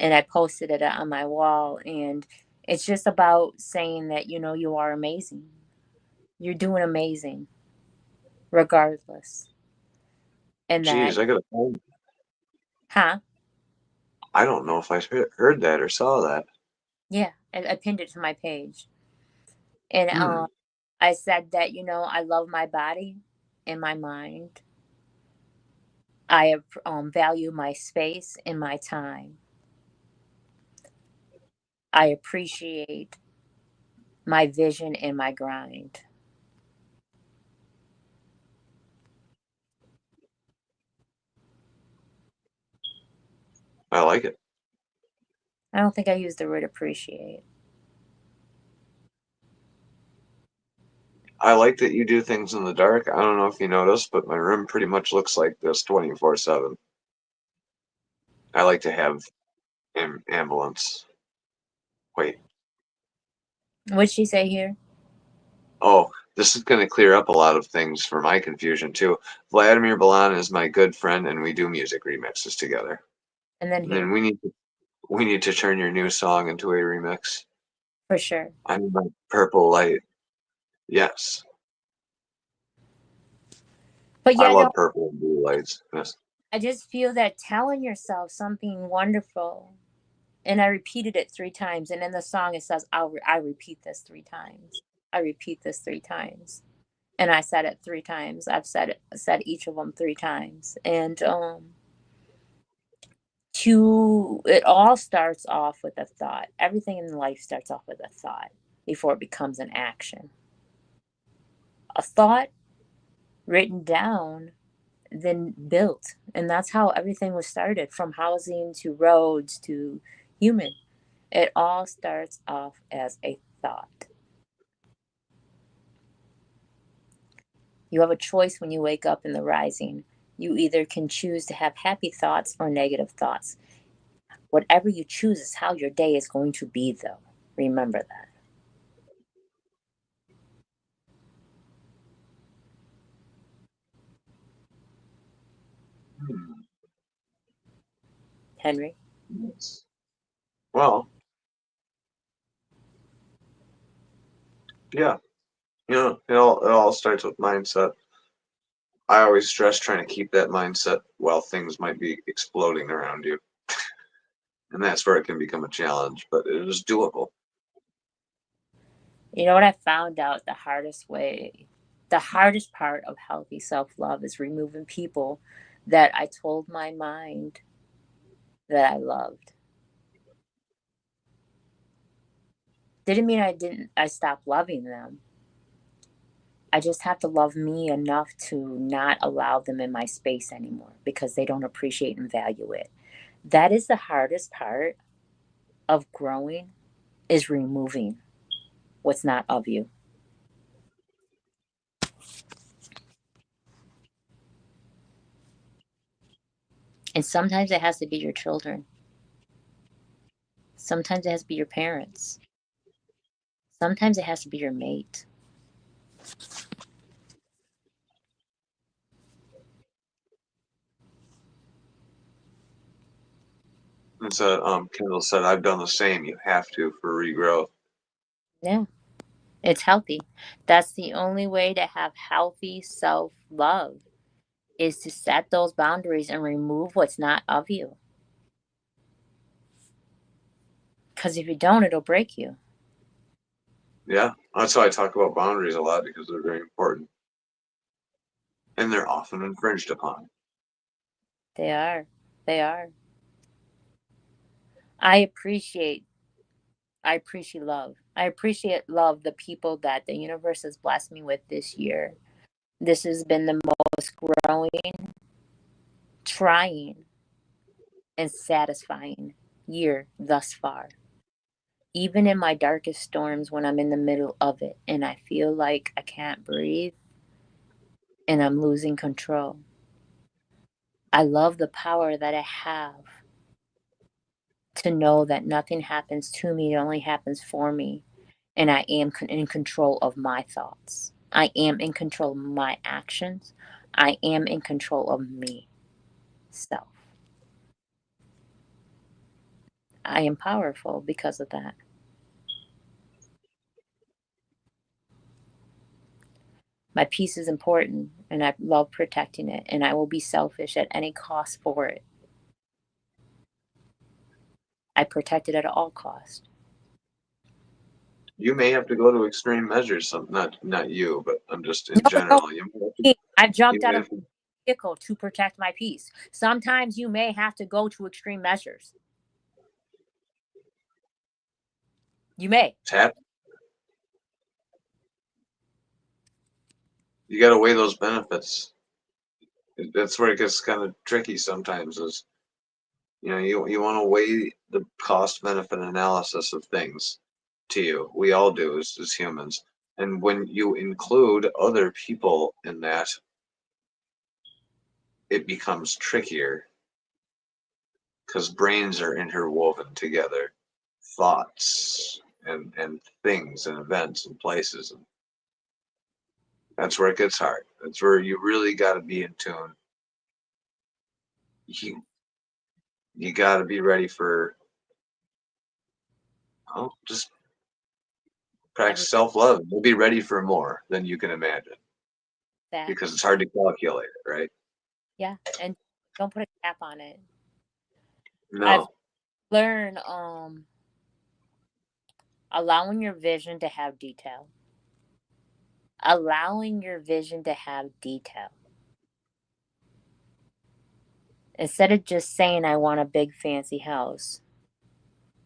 and I posted it on my wall. And it's just about saying that, you know, you are amazing. You're doing amazing regardless. And that, Jeez, I gotta find. huh? I don't know if I heard that or saw that. Yeah, I pinned it to my page. And Hmm. I said that, you know, I love my body and my mind. I value my space and my time. I appreciate my vision and my grind. I like it. I don't think I used the word appreciate. I like that you do things in the dark. I don't know if you noticed, but my room pretty much looks like this 24/7. I like to have ambulance. Wait. What'd she say here? Oh, this is going to clear up a lot of things for my confusion too. Vladimir Balan is my good friend, and we do music remixes together. And then And then here, we need to turn your new song into a remix. for sure. I'm my purple light. Yes, But I yeah, no, love purple and blue lights. Yes. I just feel that telling yourself something wonderful, and I repeated it 3 times. And in the song, it says, I repeat this 3 times. I repeat this 3 times. And I said it 3 times. Said each of them 3 times. And it all starts off with a thought. Everything in life starts off with a thought before it becomes an action. A thought written down, then built. And that's how everything was started, from housing to roads to human. It all starts off as a thought. You have a choice when you wake up in the rising. You either can choose to have happy thoughts or negative thoughts. Whatever you choose is how your day is going to be, though. Remember that. Hmm. Henry? Yes. Well, Yeah. It all starts with mindset. I always stress trying to keep that mindset while things might be exploding around you. And that's where it can become a challenge, but it is doable. You know what I found out the hardest part of healthy self love is removing people that I told my mind that I loved. Didn't mean I stopped loving them. I just have to love me enough to not allow them in my space anymore because they don't appreciate and value it. That is the hardest part of growing is removing what's not of you. And sometimes it has to be your children. Sometimes it has to be your parents. Sometimes it has to be your mate. And so Kendall said, I've done the same. You have to for regrowth. Yeah, it's healthy. That's the only way to have healthy self love is to set those boundaries and remove what's not of you. Because if you don't, it'll break you. Yeah. That's why I talk about boundaries a lot because they're very important. And they're often infringed upon. They are. They are. I appreciate I appreciate love. I appreciate love the people that the universe has blessed me with this year. This has been the most growing, trying, and satisfying year thus far. Even in my darkest storms, when I'm in the middle of it and I feel like I can't breathe and I'm losing control, I love the power that I have to know that nothing happens to me, it only happens for me. And I am in control of my thoughts. I am in control of my actions. I am in control of me, self. I am powerful because of that. My peace is important and I love protecting it, and I will be selfish at any cost for it. I protect it at all cost. You may have to go to extreme measures. Not you, but I'm just in No, no, general. I've You jumped may out of have to, a vehicle to protect my peace. Sometimes you may have to go to extreme measures. You may. tap. You got to weigh those benefits. That's where it gets kind of tricky sometimes. Is you want to weigh the cost benefit analysis of things to you. We all do as humans. And when you include other people in that, it becomes trickier because brains are interwoven together, thoughts and things and events and places. And that's where it gets hard. That's where you really got to be in tune. You, you got to be ready for, just Every practice self love. You'll be ready for more than you can imagine because facts. it's hard to calculate it, right? Yeah. And don't put a cap on it. I've No. learned allowing your vision to have detail. Allowing your vision to have detail. Instead of just saying, I want a big fancy house,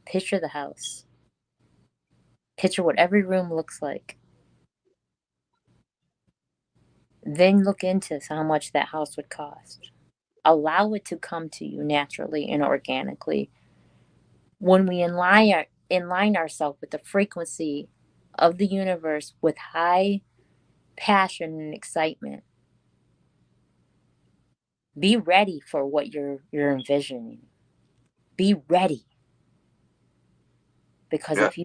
picture the house. Picture what every room looks like. Then look into how much that house would cost. Allow it to come to you naturally and organically. When we align ourselves with the frequency of the universe with high passion and excitement, be ready for what you're envisioning. Be ready. Because Yeah. if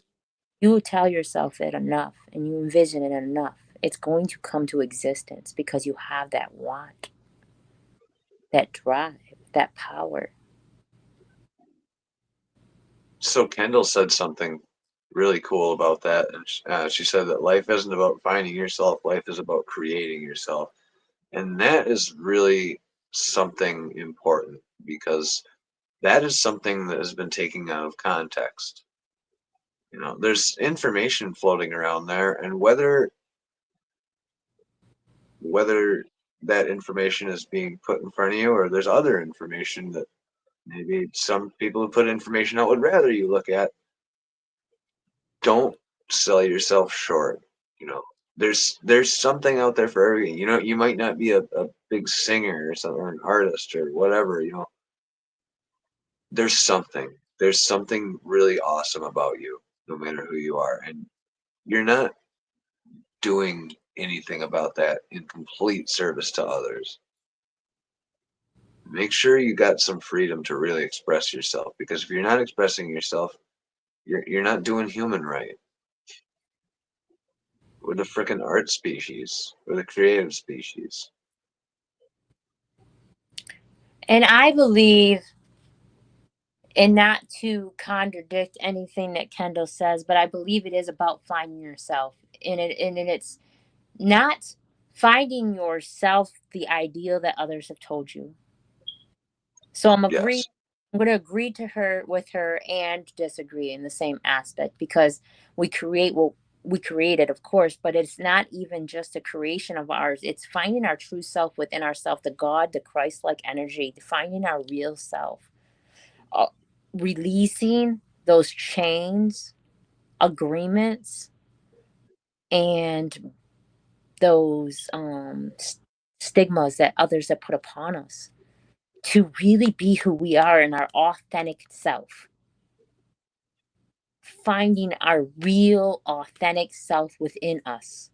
you tell yourself it enough and you envision it enough, it's going to come to existence because you have that want, that drive, that power. So Kendall said something really cool about that. And she said that life isn't about finding yourself, life is about creating yourself. And that is really something important because that is something that has been taken out of context. You know, there's information floating around there, and whether that information is being put in front of you or there's other information that maybe some people who put information out would rather you look at, don't sell yourself short. You know, there's something out there for everything. You know, you might not be a big singer or something or an artist or whatever, you know. There's something really awesome about you, no matter who you are. And you're not doing anything about that in complete service to others. Make sure you got some freedom to really express yourself, because if you're not expressing yourself, you're not doing human right. We're the frickin' art species. We're the creative species. And I believe, and not to contradict anything that Kendall says, but I believe it is about finding yourself. And it's not finding yourself the ideal that others have told you. So I'm Yes. going to agree to her with her and disagree in the same aspect, because we create what we created, of course, but it's not even just a creation of ours. It's finding our true self within ourself, the God, the Christ-like energy, finding our real self, uh, releasing those chains, agreements, and those stigmas that others have put upon us, to really be who we are in our authentic self, finding our real authentic self within us,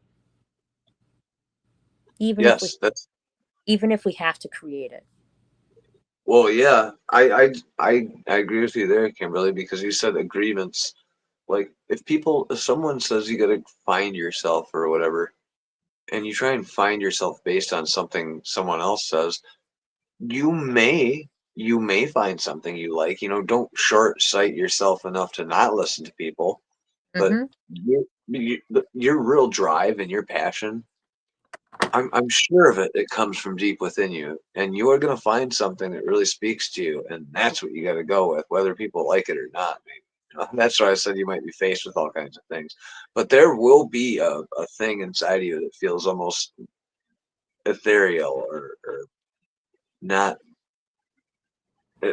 even if we Yes, that's even if we have to create it. well, yeah. I agree with you there, Kimberly, because you said agreements. Like if someone says you gotta find yourself or whatever, and you try and find yourself based on something someone else says, you may you may find something you like. You know, don't short sight yourself enough to not listen to people. But Mm-hmm. your real drive and your passion, I'm sure of it. It comes from deep within you, and you are gonna find something that really speaks to you, and that's what you got to go with, whether people like it or not. Maybe. That's why I said you might be faced with all kinds of things, but there will be a thing inside of you that feels almost ethereal or not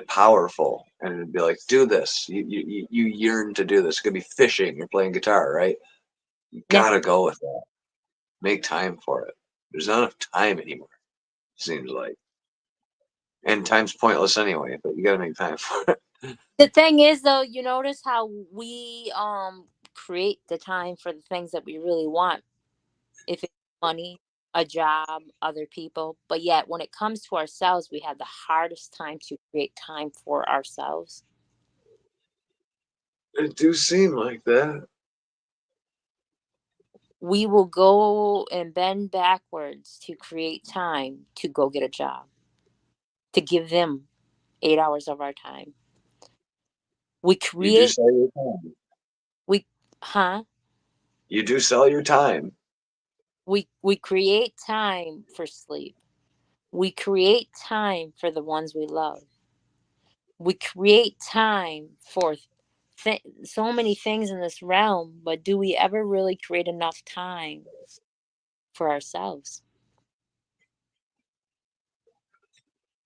powerful, and it'd be like, do this. You yearn to do this. It could be fishing. You're playing guitar, right? You Yeah. gotta go with that. Make time for it. There's not enough time anymore. Seems like. And time's pointless anyway, but you gotta make time for it. The thing is, though, you notice how we create the time for the things that we really want, if it's money, a job, other people, but yet when it comes to ourselves, we have the hardest time to create time for ourselves. It do seem like that. We will go and bend backwards to create time to go get a job, to give them 8 hours of our time. We You do create, sell your time. we, huh? You do sell your time. We create time for sleep. We create time for the ones we love. We create time for so many things in this realm, but do we ever really create enough time for ourselves?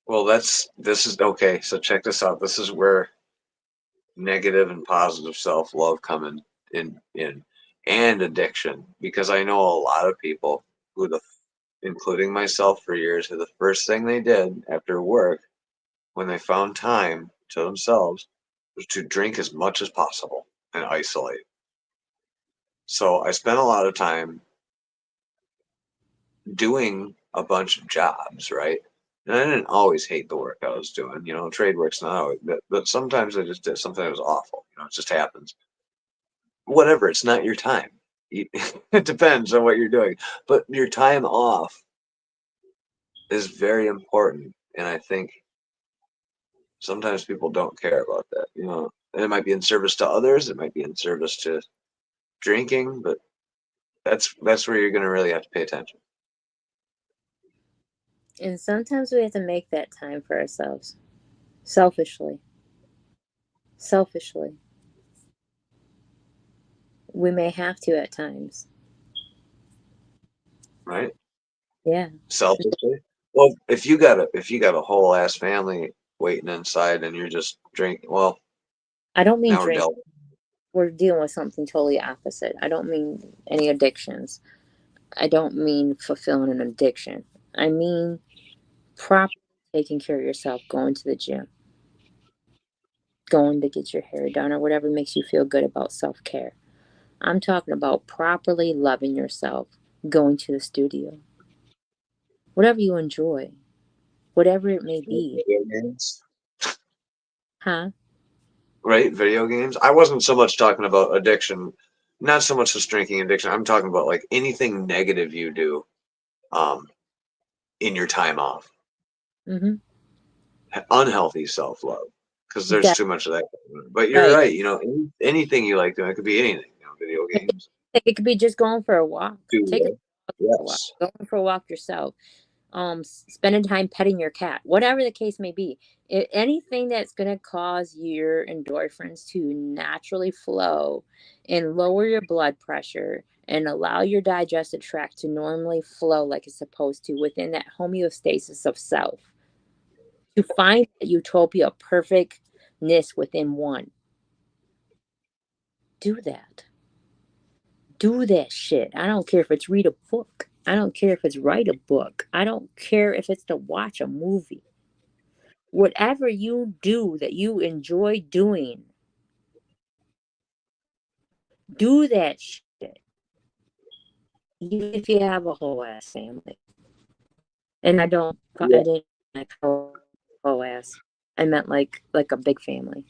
Well, this is okay. So check this out. This is where negative and positive self love come in and addiction, because I know a lot of people who including myself for years, who the first thing they did after work when they found time to themselves was to drink as much as possible and isolate. So I spent a lot of time doing a bunch of jobs, right? And I didn't always hate the work I was doing. You know, trade work's not always, but sometimes I just did something that was awful. You know, it just happens. Whatever, it's not your time. It depends on what you're doing, but your time off is very important. And I think sometimes people don't care about that. You know, And it might be in service to others. It might be in service to drinking, but that's where you're going to really have to pay attention. And sometimes we have to make that time for ourselves. Selfishly. Selfishly. We may have to at times. Right? Yeah. Selfishly. Well, if you got a whole ass family waiting inside and you're just drinking, well, I don't mean now we're drink. dealt. We're dealing with something totally opposite. I don't mean any addictions. I don't mean fulfilling an addiction. I mean properly taking care of yourself, going to the gym, going to get your hair done, or whatever makes you feel good about self-care. I'm talking about properly loving yourself, going to the studio, whatever you enjoy, whatever it may be. Video games. Huh? Right? Video games. I wasn't so much talking about addiction, not so much as drinking addiction. I'm talking about like anything negative you do um, in your time off. Mm-hmm. Unhealthy self-love, because there's That's too much of that. But you're right. right. Anything you like doing, it could be anything. Video games. It could be just going for a walk. Take a Do walk. yes. Going for a walk yourself. Spending time petting your cat, whatever the case may be. Anything that's going to cause your endorphins to naturally flow and lower your blood pressure and allow your digestive tract to normally flow like it's supposed to within that homeostasis of self. To find that utopia of perfectness within one. Do that. Do that shit. I don't care if it's read a book. I don't care if it's write a book. I don't care if it's to watch a movie. Whatever you do that you enjoy doing, do that shit. Even if you have a whole ass family. And I Yeah. didn't like whole ass. I meant like a big family,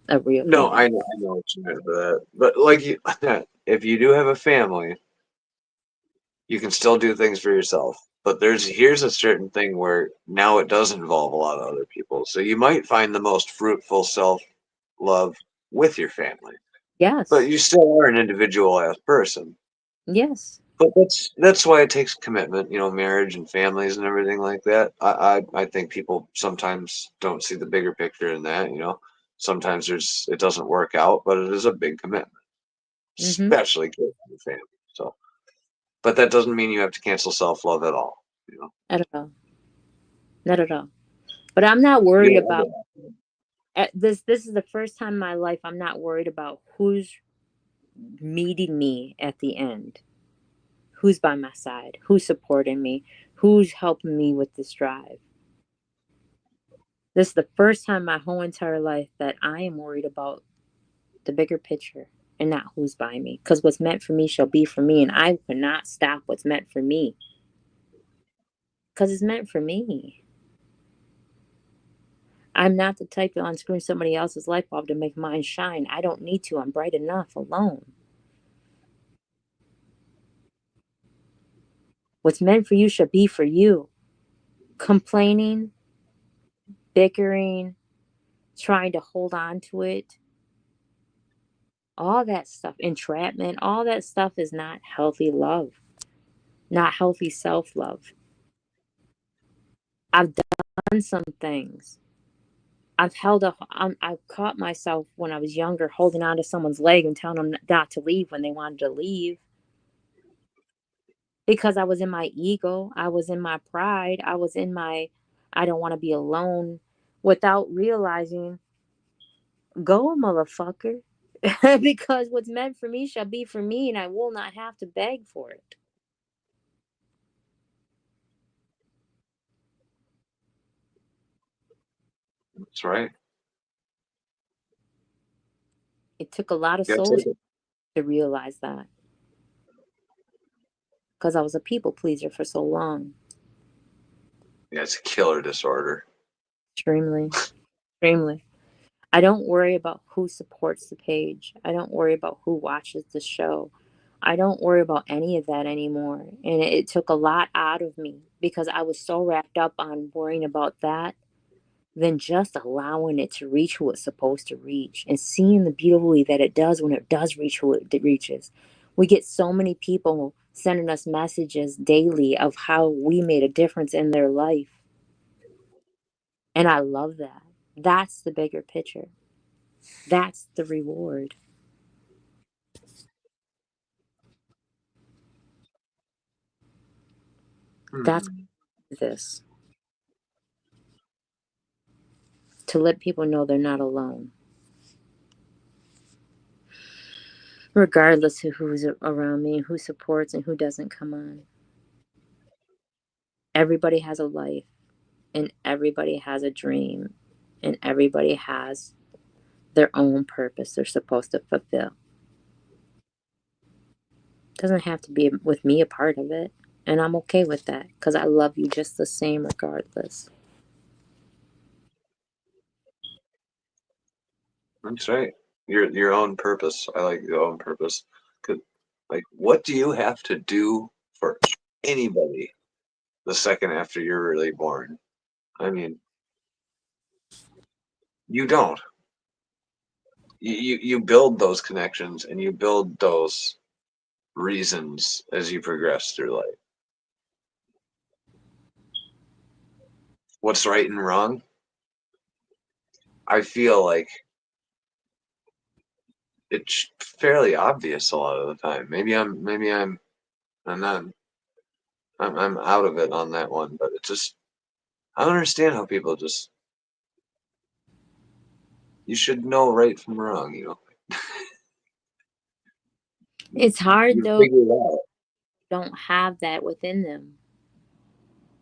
a real No, family. I know what you meant by that. But like you, if you do have a family, you can still do things for yourself. But here's a certain thing where now it does involve a lot of other people. So you might find the most fruitful self love with your family. But Yes. you still are an individualized person. Yes. But that's why it takes commitment, marriage and families and everything like that. I think people sometimes don't see the bigger picture in that. Sometimes it doesn't work out, but it is a big commitment, Mm-hmm. especially kids and family. So, but that doesn't mean you have to cancel self-love at all. Not at all. Not at all. But I'm not You worried don't about have to. this is the first time in my life I'm not worried about who's meeting me at the end. Who's by my side? Who's supporting me? Who's helping me with this drive? This is the first time in my whole entire life that I am worried about the bigger picture and not who's by me. Because what's meant for me shall be for me, and I cannot stop what's meant for me. Because it's meant for me. I'm not the type to unscrew somebody else's light bulb to make mine shine. I don't need to. I'm bright enough alone. What's meant for you shall be for you. Complaining, bickering, trying to hold on to it, all that stuff, entrapment, all that stuff is not healthy love, not healthy self love. I've done some things. I've caught myself when I was younger holding on to someone's leg and telling them not to leave when they wanted to leave because I was in my ego, I was in my pride, I was in my, I don't want to be alone without realizing, go, motherfucker. Because what's meant for me shall be for me, and I will not have to beg for it. That's right. It took a lot of You gotta soul take it. to realize that because I was a people pleaser for so long. Yeah, it's a killer disorder. Extremely, extremely. I don't worry about who supports the page. I don't worry about who watches the show. I don't worry about any of that anymore. And it took a lot out of me because I was so wrapped up on worrying about that than just allowing it to reach who it's supposed to reach and seeing the beauty that it does when it does reach who it reaches. We get so many people sending us messages daily of how we made a difference in their life. And I love that. That's the bigger picture. That's the reward. That's this, to let people know they're not alone, regardless of who's around me, who supports and who doesn't come on. Everybody has a life, and everybody has a dream, and everybody has their own purpose they're supposed to fulfill. Doesn't have to be with me a part of it, and I'm okay with that because I love you just the same regardless. That's right. Your own purpose. I like your own purpose. 'Cause, like, what do you have to do for anybody the second after you're really born? I mean, you don't. You build those connections and you build those reasons as you progress through life. What's right and wrong? I feel like it's fairly obvious a lot of the time. I'm not I'm out of it on that one, but it's just I don't understand how people just you should know right from wrong, you know. It's hard You though, figure it out. don't have that within them.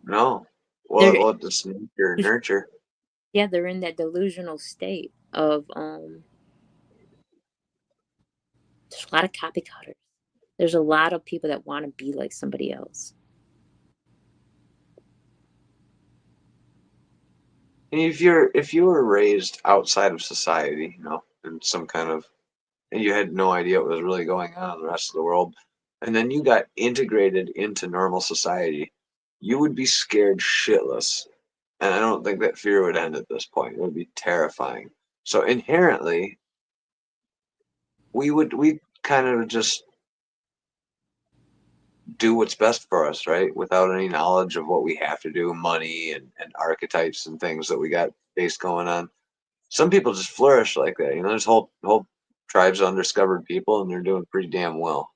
No. They're Well, it's nature, nurture. yeah, they're in that delusional state of there's a lot of copycatters. There's a lot of people that want to be like somebody else. And if you were raised outside of society, you know, in some kind of and you had no idea what was really going on in the rest of the world, and then you got integrated into normal society, you would be scared shitless. And I don't think that fear would end at this point. It would be terrifying. So inherently, we kind of just do what's best for us, right? Without any knowledge of what we have to do, money and archetypes and things that we got based going on. Some people just flourish like that. You know, there's whole tribes of undiscovered people, and they're doing pretty damn well.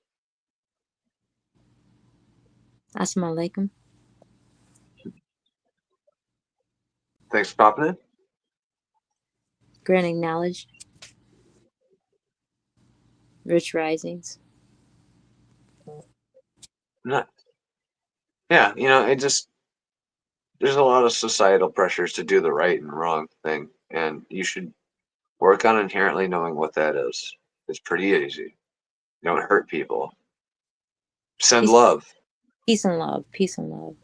Assalamu alaikum. Thanks for popping in. Grand acknowledged. Rich risings. Not, yeah, you know, it just there's a lot of societal pressures to do the right and wrong thing, and you should work on inherently knowing what that is. It's pretty easy. You don't hurt people. Send Peace, love. peace and love. Peace and love.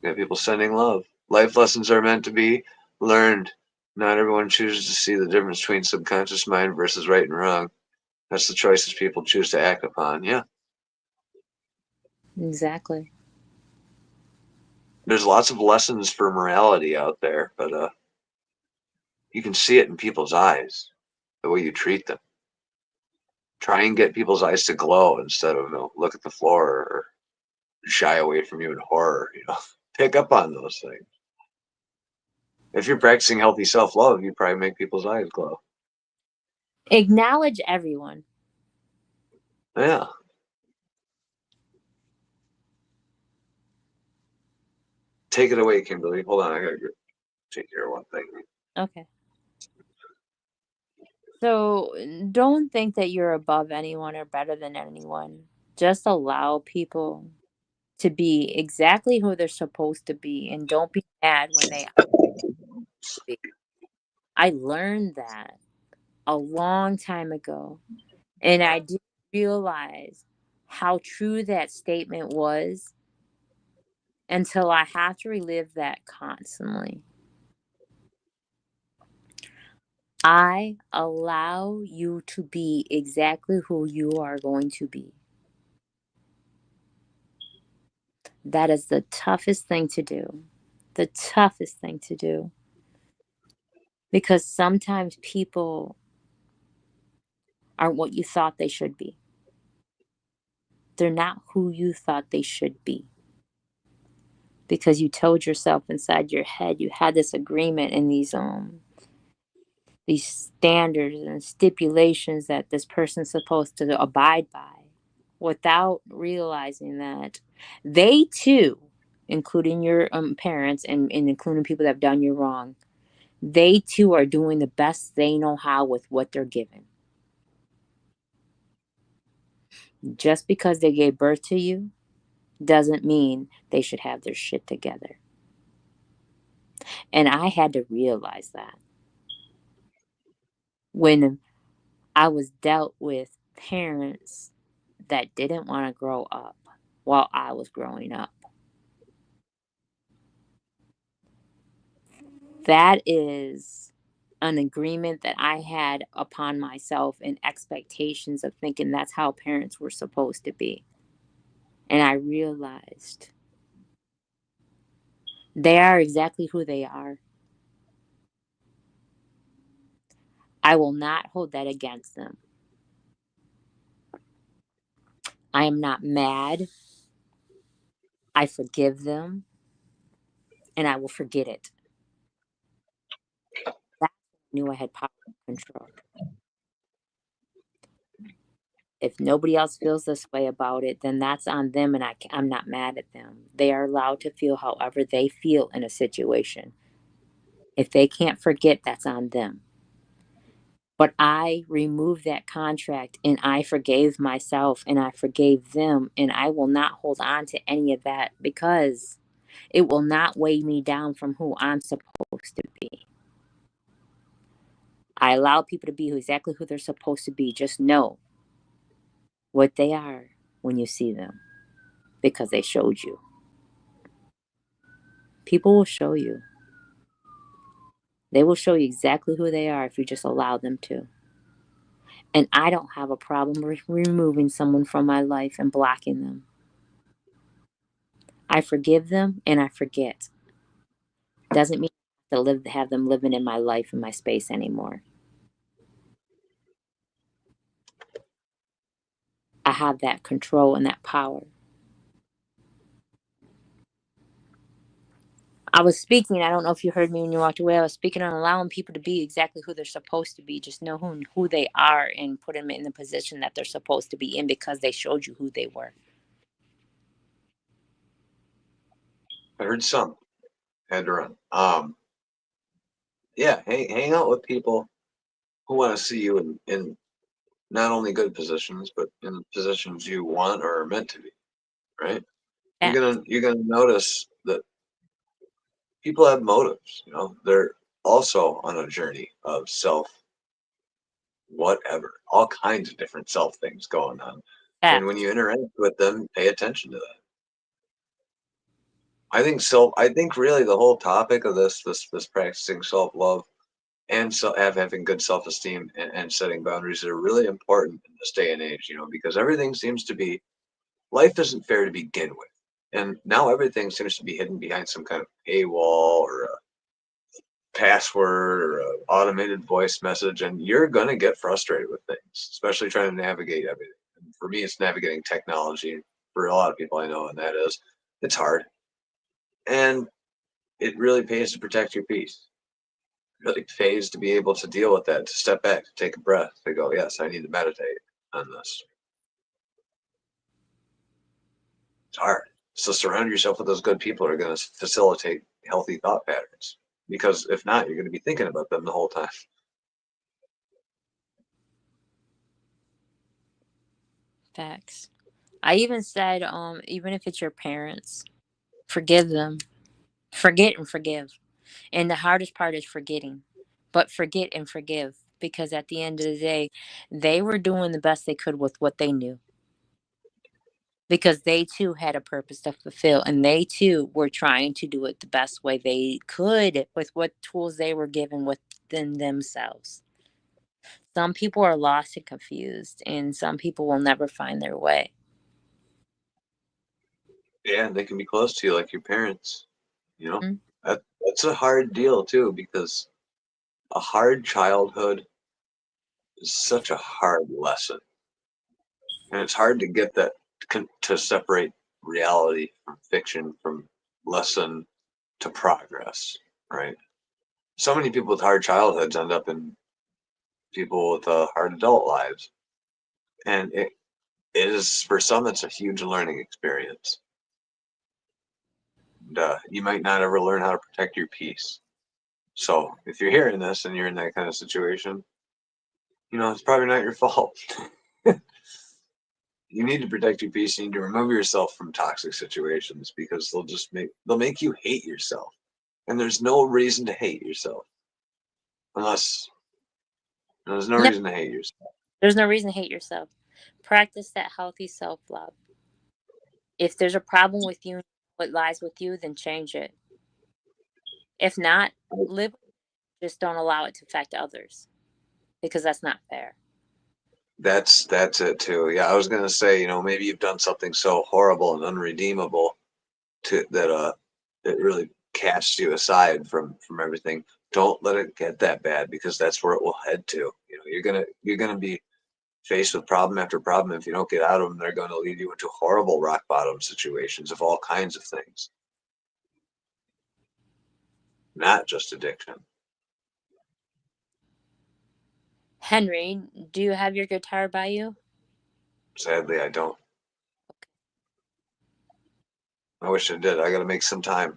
You got people sending love. Life lessons are meant to be learned. Not everyone chooses to see the difference between subconscious mind versus right and wrong. That's the choices people choose to act upon. Yeah. Exactly. There's lots of lessons for morality out there, but you can see it in people's eyes, the way you treat them. Try and get people's eyes to glow instead of look at the floor or shy away from you in horror. You know, pick up on those things. If you're practicing healthy self-love, you probably make people's eyes glow. Acknowledge everyone. Yeah. Take it away, Kimberly. Hold on, I gotta take care of one thing. Okay. So don't think that you're above anyone or better than anyone. Just allow people to be exactly who they're supposed to be and don't be mad when they be. I learned that a long time ago, and I didn't realize how true that statement was until I have to relive that constantly. I allow you to be exactly who you are going to be. That is the toughest thing to do. The toughest thing to do. Because sometimes people aren't what you thought they should be. They're not who you thought they should be. Because you told yourself inside your head you had this agreement and these standards and stipulations that this person's supposed to abide by, without realizing that they too, including your parents and including people that have done you wrong, they too are doing the best they know how with what they're given. Just because they gave birth to you doesn't mean they should have their shit together. And I had to realize that when I was dealt with parents that didn't want to grow up while I was growing up. That is an agreement that I had upon myself and expectations of thinking that's how parents were supposed to be. And I realized they are exactly who they are. I will not hold that against them. I am not mad. I forgive them and I will forget it. That's when I knew I had power and control. If nobody else feels this way about it, then that's on them, and I'm not mad at them. They are allowed to feel however they feel in a situation. If they can't forget, that's on them. But I removed that contract and I forgave myself and I forgave them, and I will not hold on to any of that because it will not weigh me down from who I'm supposed to be. I allow people to be exactly who they're supposed to be. Just know what they are when you see them because they showed you. People will show you. They will show you exactly who they are if you just allow them to. And I don't have a problem removing someone from my life and blocking them. I forgive them and I forget. Doesn't mean I have to have them living in my life and my space anymore. I have that control and that power. I was speaking, I don't know if you heard me when you walked away. I was speaking on allowing people to be exactly who they're supposed to be. Just know who they are and put them in the position that they're supposed to be in because they showed you who they were. I heard some. Had to run. Yeah, hang out with people who want to see you in not only good positions, but in positions you want or are meant to be. Right? Yeah. You're gonna notice that people have motives. You know, they're also on a journey of self, whatever, all kinds of different self things going on. And when you interact with them, pay attention to that. I think really the whole topic of this practicing self love and so having good self esteem and setting boundaries are really important in this day and age. You know, because everything seems to be life isn't fair to begin with, and now everything seems to be hidden behind some kind of paywall or a password or an automated voice message, and you're gonna get frustrated with things, especially trying to navigate everything. And for me, it's navigating technology. For a lot of people I know, and that is, it's hard, and it really pays to protect your peace. It really pays to be able to deal with that, to step back, to take a breath, to go, yes, I need to meditate on this. It's hard. So surround yourself with those good people who are going to facilitate healthy thought patterns. Because if not, you're going to be thinking about them the whole time. Facts. I even said, even if it's your parents, forgive them. Forget and forgive. And the hardest part is forgetting. But forget and forgive. Because at the end of the day, they were doing the best they could with what they knew. Because they too had a purpose to fulfill. And they too were trying to do it the best way they could with what tools they were given within themselves. Some people are lost and confused, and some people will never find their way. Yeah, they can be close to you like your parents. You know, Mm. that's a hard deal too, because a hard childhood is such a hard lesson. And it's hard to get that to separate reality from fiction, from lesson to progress, right? So many people with hard childhoods end up in people with hard adult lives. And it is, for some, it's a huge learning experience. And, you might not ever learn how to protect your peace. So if you're hearing this and you're in that kind of situation, it's probably not your fault. You need to protect your peace. You need to remove yourself from toxic situations because they'll make you hate yourself. And there's no reason to hate yourself. Unless there's no No, reason to hate yourself. there's no reason to hate yourself. Practice that healthy self-love. If there's a problem with you, what lies with you, then change it. If not, live. Just don't allow it to affect others, because that's not fair. That's it too. Yeah, I was gonna say, maybe you've done something so horrible and unredeemable that it really casts you aside from everything. Don't let it get that bad, because that's where it will head to. You're gonna be faced with problem after problem. If you don't get out of them, they're going to lead you into horrible rock bottom situations of all kinds of things, not just addiction. Henry, do you have your guitar by you? Sadly, I don't. I wish I did. I got to make some time.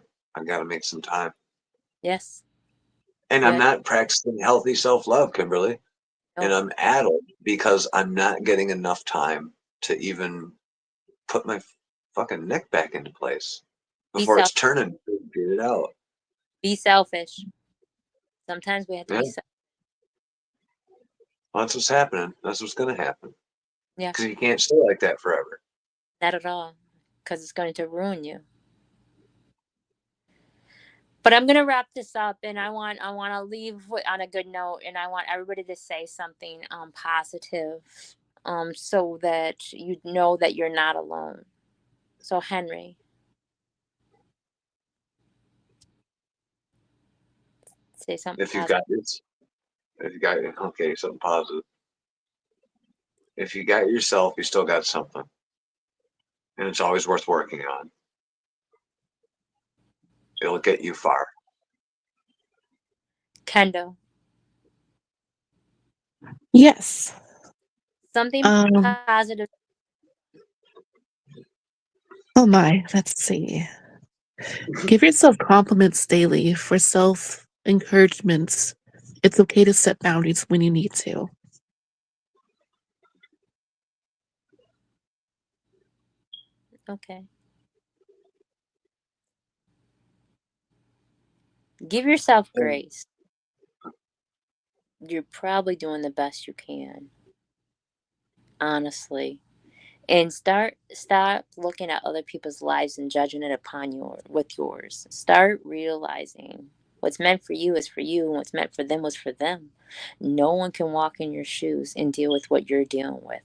Yes. And I'm Good. not practicing healthy self-love, Kimberly. And No. I'm addled because I'm not getting enough time to even put my fucking neck back into place before it's turning to get it out. Be selfish. Sometimes we have to be selfish. Well, that's what's happening. That's what's going to happen. Yeah. Because you can't stay like that forever. Not at all. Because it's going to ruin you. But I'm going to wrap this up, and I want to leave on a good note, and I want everybody to say something positive, so that you know that you're not alone. So, Henry, say something If you've positive. something positive. If you got yourself, you still got something. And it's always worth working on. It'll get you far. Kendo. Yes. Something positive. Oh my, let's see. Give yourself compliments daily for self encouragements. It's okay to set boundaries when you need to. Okay. Give yourself grace. You're probably doing the best you can. Honestly. And stop looking at other people's lives and judging it upon yours. Start realizing what's meant for you is for you, and what's meant for them was for them. No one can walk in your shoes and deal with what you're dealing with.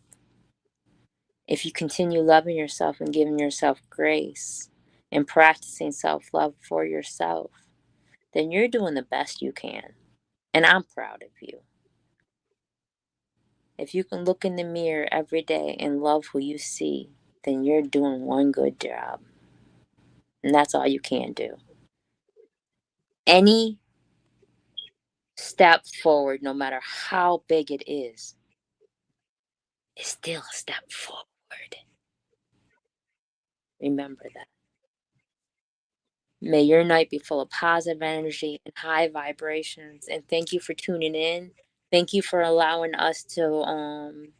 If you continue loving yourself and giving yourself grace and practicing self-love for yourself, then you're doing the best you can. And I'm proud of you. If you can look in the mirror every day and love who you see, then you're doing one good job. And that's all you can do. Any step forward, no matter how big it is still a step forward. Remember that. May your night be full of positive energy and high vibrations. And thank you for tuning in. Thank you for allowing us to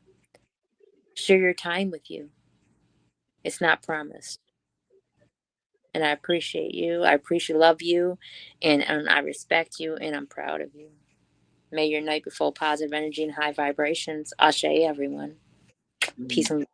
share your time with you. It's not promised. And I appreciate you. Love you. And I respect you. And I'm proud of you. May your night be full of positive energy and high vibrations. Ashe, everyone. Peace and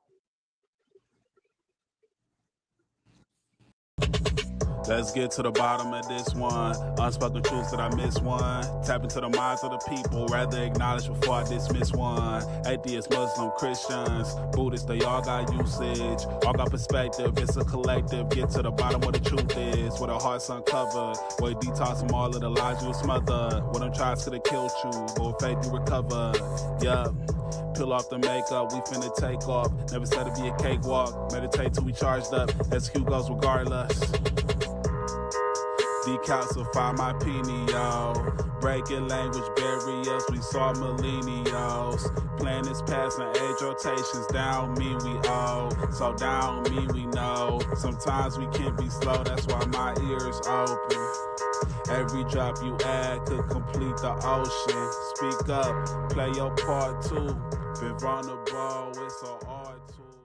Let's get to the bottom of this one. Unspoken truths that I miss one. Tap into the minds of the people, rather acknowledge before I dismiss one. Atheists, Muslim, Christians, Buddhists, they all got usage. All got perspective, it's a collective. Get to the bottom where the truth is, where the heart's uncovered. Where you detox from all of the lies you smothered. Where them tries could have killed you, but with faith you recover. Yup. Peel off the makeup, we finna take off. Never said it'd be a cakewalk. Meditate till we charged up. Execute goes regardless. Decalcify my pineal. Breaking language barriers, we saw millennials. Planets passing age rotations, down mean we owe. So down mean we know. Sometimes we can be slow, that's why my ears open. Every drop you add could complete the ocean. Speak up, play your part too. Been vulnerable, it's so hard to.